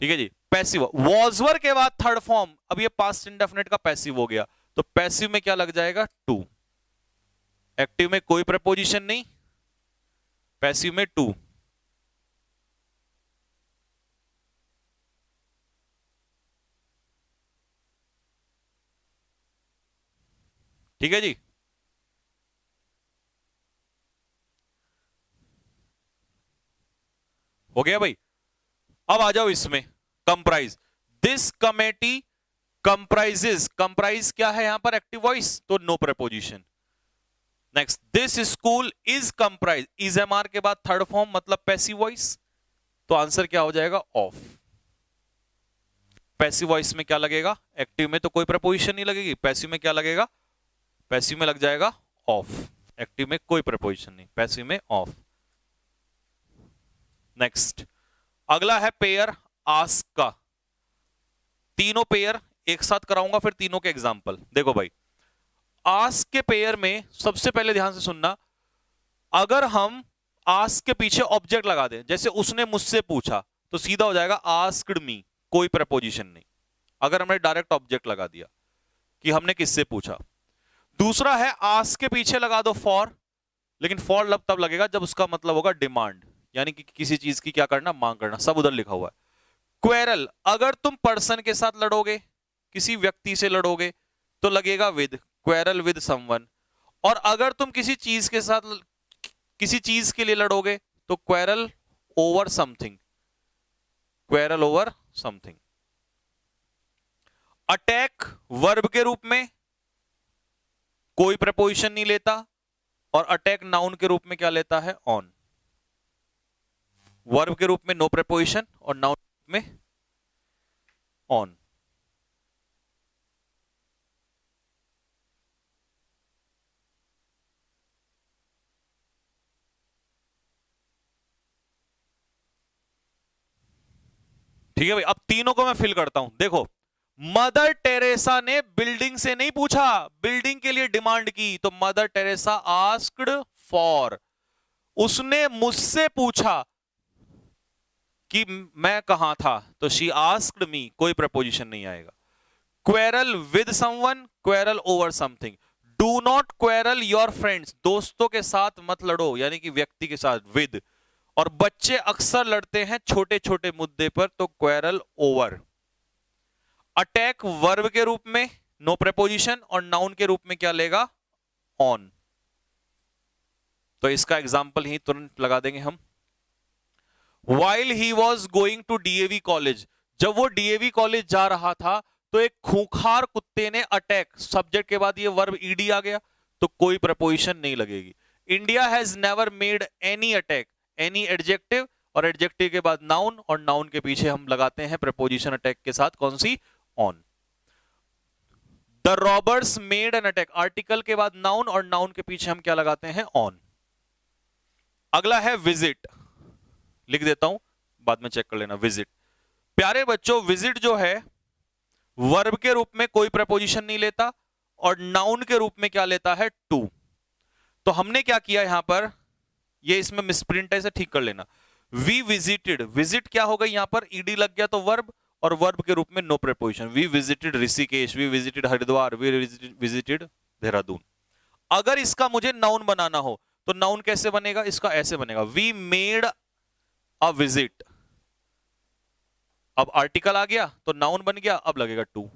ठीक है जी। पैसिव, वॉज वर के बाद थर्ड फॉर्म, अब ये पास्ट इंडेफिनिट का पैसिव हो गया, तो पैसिव में क्या लग जाएगा? टू। एक्टिव में कोई प्रेपोजिशन नहीं, पैसिव में टू। ठीक है जी। हो गया भाई। अब आ जाओ इसमें, comprise. This committee comprises, comprise क्या है यहां पर? एक्टिव वॉइस, तो no preposition. Next, this school is comprise, is am are के बाद थर्ड फॉर्म, मतलब पैसिव वॉइस, तो आंसर क्या हो जाएगा? ऑफ। पैसिव वॉइस में क्या लगेगा? एक्टिव में तो कोई प्रपोजिशन नहीं लगेगी, पैसिव में क्या लगेगा? पैसिव में लग जाएगा ऑफ। एक्टिव में कोई प्रपोजिशन नहीं, पैसिव में ऑफ। नेक्स्ट, अगला है पेयर आस्क का। तीनों पेयर एक साथ कराऊंगा, फिर तीनों के एग्जाम्पल। देखो भाई, आस्क के पेयर में सबसे पहले ध्यान से सुनना, अगर हम आस्क के पीछे ऑब्जेक्ट लगा दें, जैसे उसने मुझसे पूछा, तो सीधा हो जाएगा आस्क्ड मी, कोई प्रपोजिशन नहीं। अगर हमने डायरेक्ट ऑब्जेक्ट लगा दिया कि हमने किससे पूछा। दूसरा है आस्क के पीछे लगा दो फॉर, लेकिन फॉर तब लगेगा जब उसका मतलब होगा डिमांड, यानी कि किसी चीज की क्या करना? मांग करना, सब उधर लिखा हुआ है। क्वेरल, अगर तुम पर्सन के साथ लड़ोगे, किसी व्यक्ति से लड़ोगे, तो लगेगा विद, क्वेरल विद समवन। और अगर तुम किसी चीज के साथ, किसी चीज के लिए लड़ोगे, तो quarrel over something, quarrel over something. Attack verb के रूप में कोई प्रपोजिशन नहीं लेता, और अटैक नाउन के रूप में क्या लेता है? ऑन। वर्ब के रूप में नो प्रपोजिशन और नाउन में ऑन। ठीक है भाई, अब तीनों को मैं फिल करता हूं। देखो, मदर टेरेसा ने बिल्डिंग से नहीं पूछा, बिल्डिंग के लिए डिमांड की, तो मदर टेरेसा आस्क्ड फॉर। उसने मुझसे पूछा कि मैं कहां था, तो शी आस्क्ड मी, कोई प्रपोजिशन नहीं आएगा। Quarrel with someone, quarrel over something. Do not quarrel your friends, दोस्तों के साथ मत लड़ो, यानी कि व्यक्ति के साथ विद। और बच्चे अक्सर लड़ते हैं छोटे छोटे मुद्दे पर, तो क्वेरल ओवर। अटैक वर्ब के रूप में, नो प्रेपोजिशन, और नाउन के रूप में क्या लेगा, ऑन। तो इसका एग्जाम्पल ही तुरंत लगा देंगे हम। While he was going to DAV college, जब वो DAV कॉलेज जा रहा था, तो एक खूंखार कुत्ते ने अटैक, सब्जेक्ट के बाद ये वर्ब ईडी आ गया, तो कोई प्रपोजिशन नहीं लगेगी। India has never made any attack, any adjective, और एडजेक्टिव के बाद नाउन, और नाउन के पीछे हम लगाते हैं प्रपोजिशन अटैक के साथ, कौन सी, on. The robbers made an attack, article के बाद नाउन, और नाउन के पीछे हम क्या लगाते हैं, ऑन। अगला है विजिट, लिख देता हूं, बाद में चेक कर लेना। विजिट, प्यारे बच्चों, विजिट जो है वर्ब के रूप में कोई प्रपोजिशन नहीं लेता, और नाउन के रूप में क्या लेता है, टू। तो हमने क्या किया यहां पर, ये इसमें मिसप्रिंट है, इसे ठीक कर लेना। वी विजिटेड, विजिट क्या हो गई यहां पर, ईडी लग गया तो वर्ब, और वर्ब के रूप में no preposition. We visited Rishikesh, we visited Haridwar, we visited Dehradun. अगर इसका मुझे नाउन बनाना हो, तो नाउन कैसे बनेगा, इसका ऐसे बनेगा, वी मेड अ विजिट। अब आर्टिकल आ गया तो नाउन बन गया, अब लगेगा to.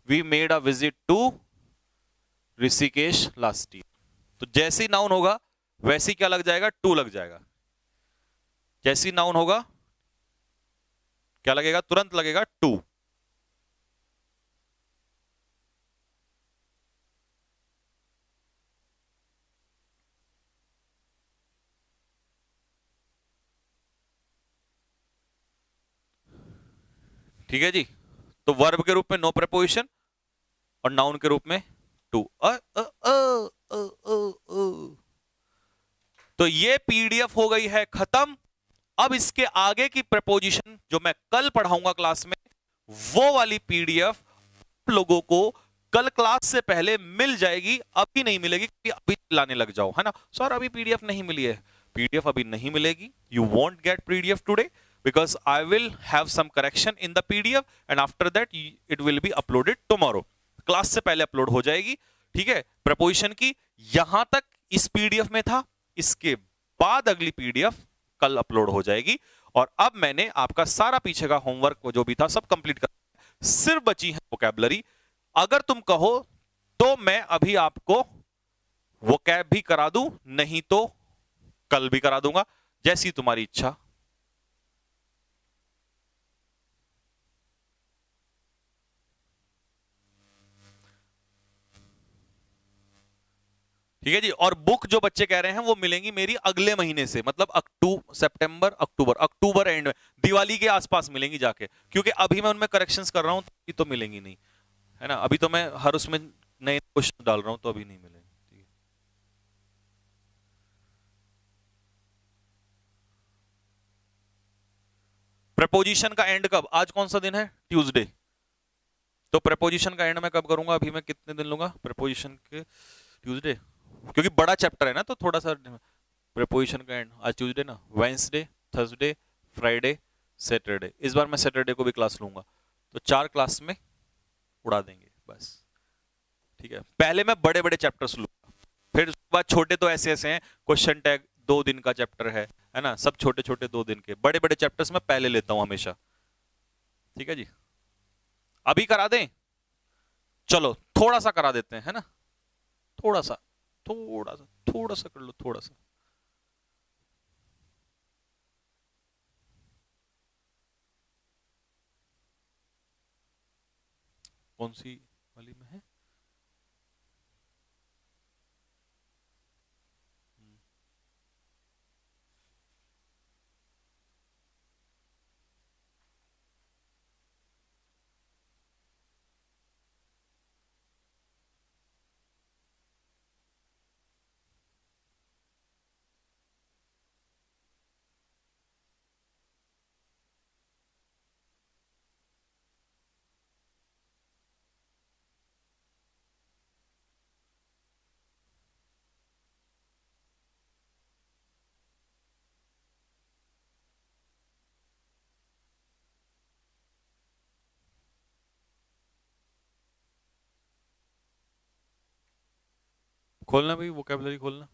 We made a visit to Rishikesh last year. तो जैसे ही नाउन होगा वैसे ही क्या लग जाएगा, टू लग जाएगा। जैसे ही नाउन होगा क्या लगेगा, तुरंत लगेगा टू। ठीक है जी। तो वर्ब के रूप में नो प्रपोजिशन, और नाउन के रूप में टू। तो ये पीडीएफ हो गई है खत्म। अब इसके आगे की प्रपोजिशन जो मैं कल पढ़ाऊंगा क्लास में, वो वाली पीडीएफ लोगों को कल क्लास से पहले मिल जाएगी, अभी नहीं मिलेगी, क्योंकि अभी लाने लग जाओ, है ना। सर अभी पीडीएफ नहीं मिली है, पीडीएफ अभी नहीं मिलेगी। You won't get PDF today because I will have some correction in the PDF and after that it will be uploaded tomorrow. Class से पहले अपलोड हो जाएगी, ठीक है। प्रपोजिशन की यहां तक इस पीडीएफ में था, इसके बाद अगली पीडीएफ कल अपलोड हो जाएगी। और अब मैंने आपका सारा पीछे का होमवर्क जो भी था सब कंप्लीट कर, सिर्फ बची है वोकैबुलरी। अगर तुम कहो तो मैं अभी आपको वोकैब भी करा दूं, नहीं तो कल भी करा दूंगा, जैसी तुम्हारी इच्छा। ठीक है जी। और बुक जो बच्चे कह रहे हैं वो मिलेंगी मेरी अगले महीने से, मतलब अक्टूबर, सितंबर, अक्टूबर, अक्टूबर एंड में, दिवाली के आसपास मिलेंगी जाके, क्योंकि अभी मैं उनमें करेक्शंस कर रहा हूं, तो मिलेंगी नहीं, है ना। अभी तो मैं हर उसमें नए क्वेश्चन डाल रहा हूं, तो अभी नहीं मिलेंगे। प्रपोजिशन का एंड कब, आज कौन सा दिन है, ट्यूसडे। तो प्रपोजिशन का एंड मैं कब करूंगा, अभी मैं कितने दिन लूंगा प्रपोजिशन के, ट्यूसडे, क्योंकि बड़ा चैप्टर है ना, तो थोड़ा सा। प्रपोजिशन का एंड आज ट्यूसडे ना, वेंसडे, थर्सडे, फ्राइडे, सैटरडे। इस बार मैं सैटरडे को भी क्लास लूंगा, तो 4 क्लास में उड़ा देंगे बस। ठीक है, पहले मैं बड़े बड़े चैप्टर्स लूंगा, फिर उसके बाद छोटे तो ऐसे ऐसे हैं, क्वेश्चन टैग 2 दिन का चैप्टर है ना, सब छोटे छोटे 2 दिन के। बड़े बड़े चैप्टर्स मैं पहले लेता हूं हमेशा। ठीक है जी, अभी करा दें, चलो थोड़ा सा करा देते हैं, है ना, थोड़ा सा, थोड़ा सा, थोड़ा सा कर लो, थोड़ा सा। कौन सी वाली में है, खोलना भाई, वोकैबुलरी खोलना।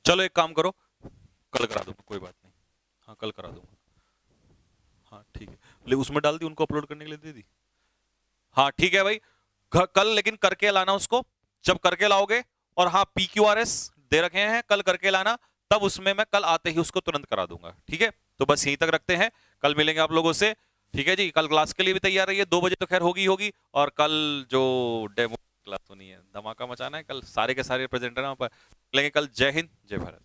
चलो एक काम करो, कल करा दूंगा, कोई बात नहीं। हाँ कल करा दूंगा। हाँ ठीक है, ले उसमें डाल दी, उनको अपलोड करने के लिए दे दी। हाँ ठीक है भाई, कल लेकिन करके लाना उसको, जब करके लाओगे। और हाँ PQRS दे रखे हैं, कल करके लाना, तब उसमें मैं कल आते ही उसको तुरंत करा दूंगा, ठीक है। तो बस यहीं तक रखते हैं, कल मिलेंगे आप लोगों से। ठीक है जी, कल क्लास के लिए भी तैयार रहिए, 2 बजे तो खैर होगी होगी। और कल जो डेमो क्लास होनी है, धमाका मचाना है कल, सारे के सारे प्रेजेंटर पर लेंगे कल। जय हिंद, जय भारत।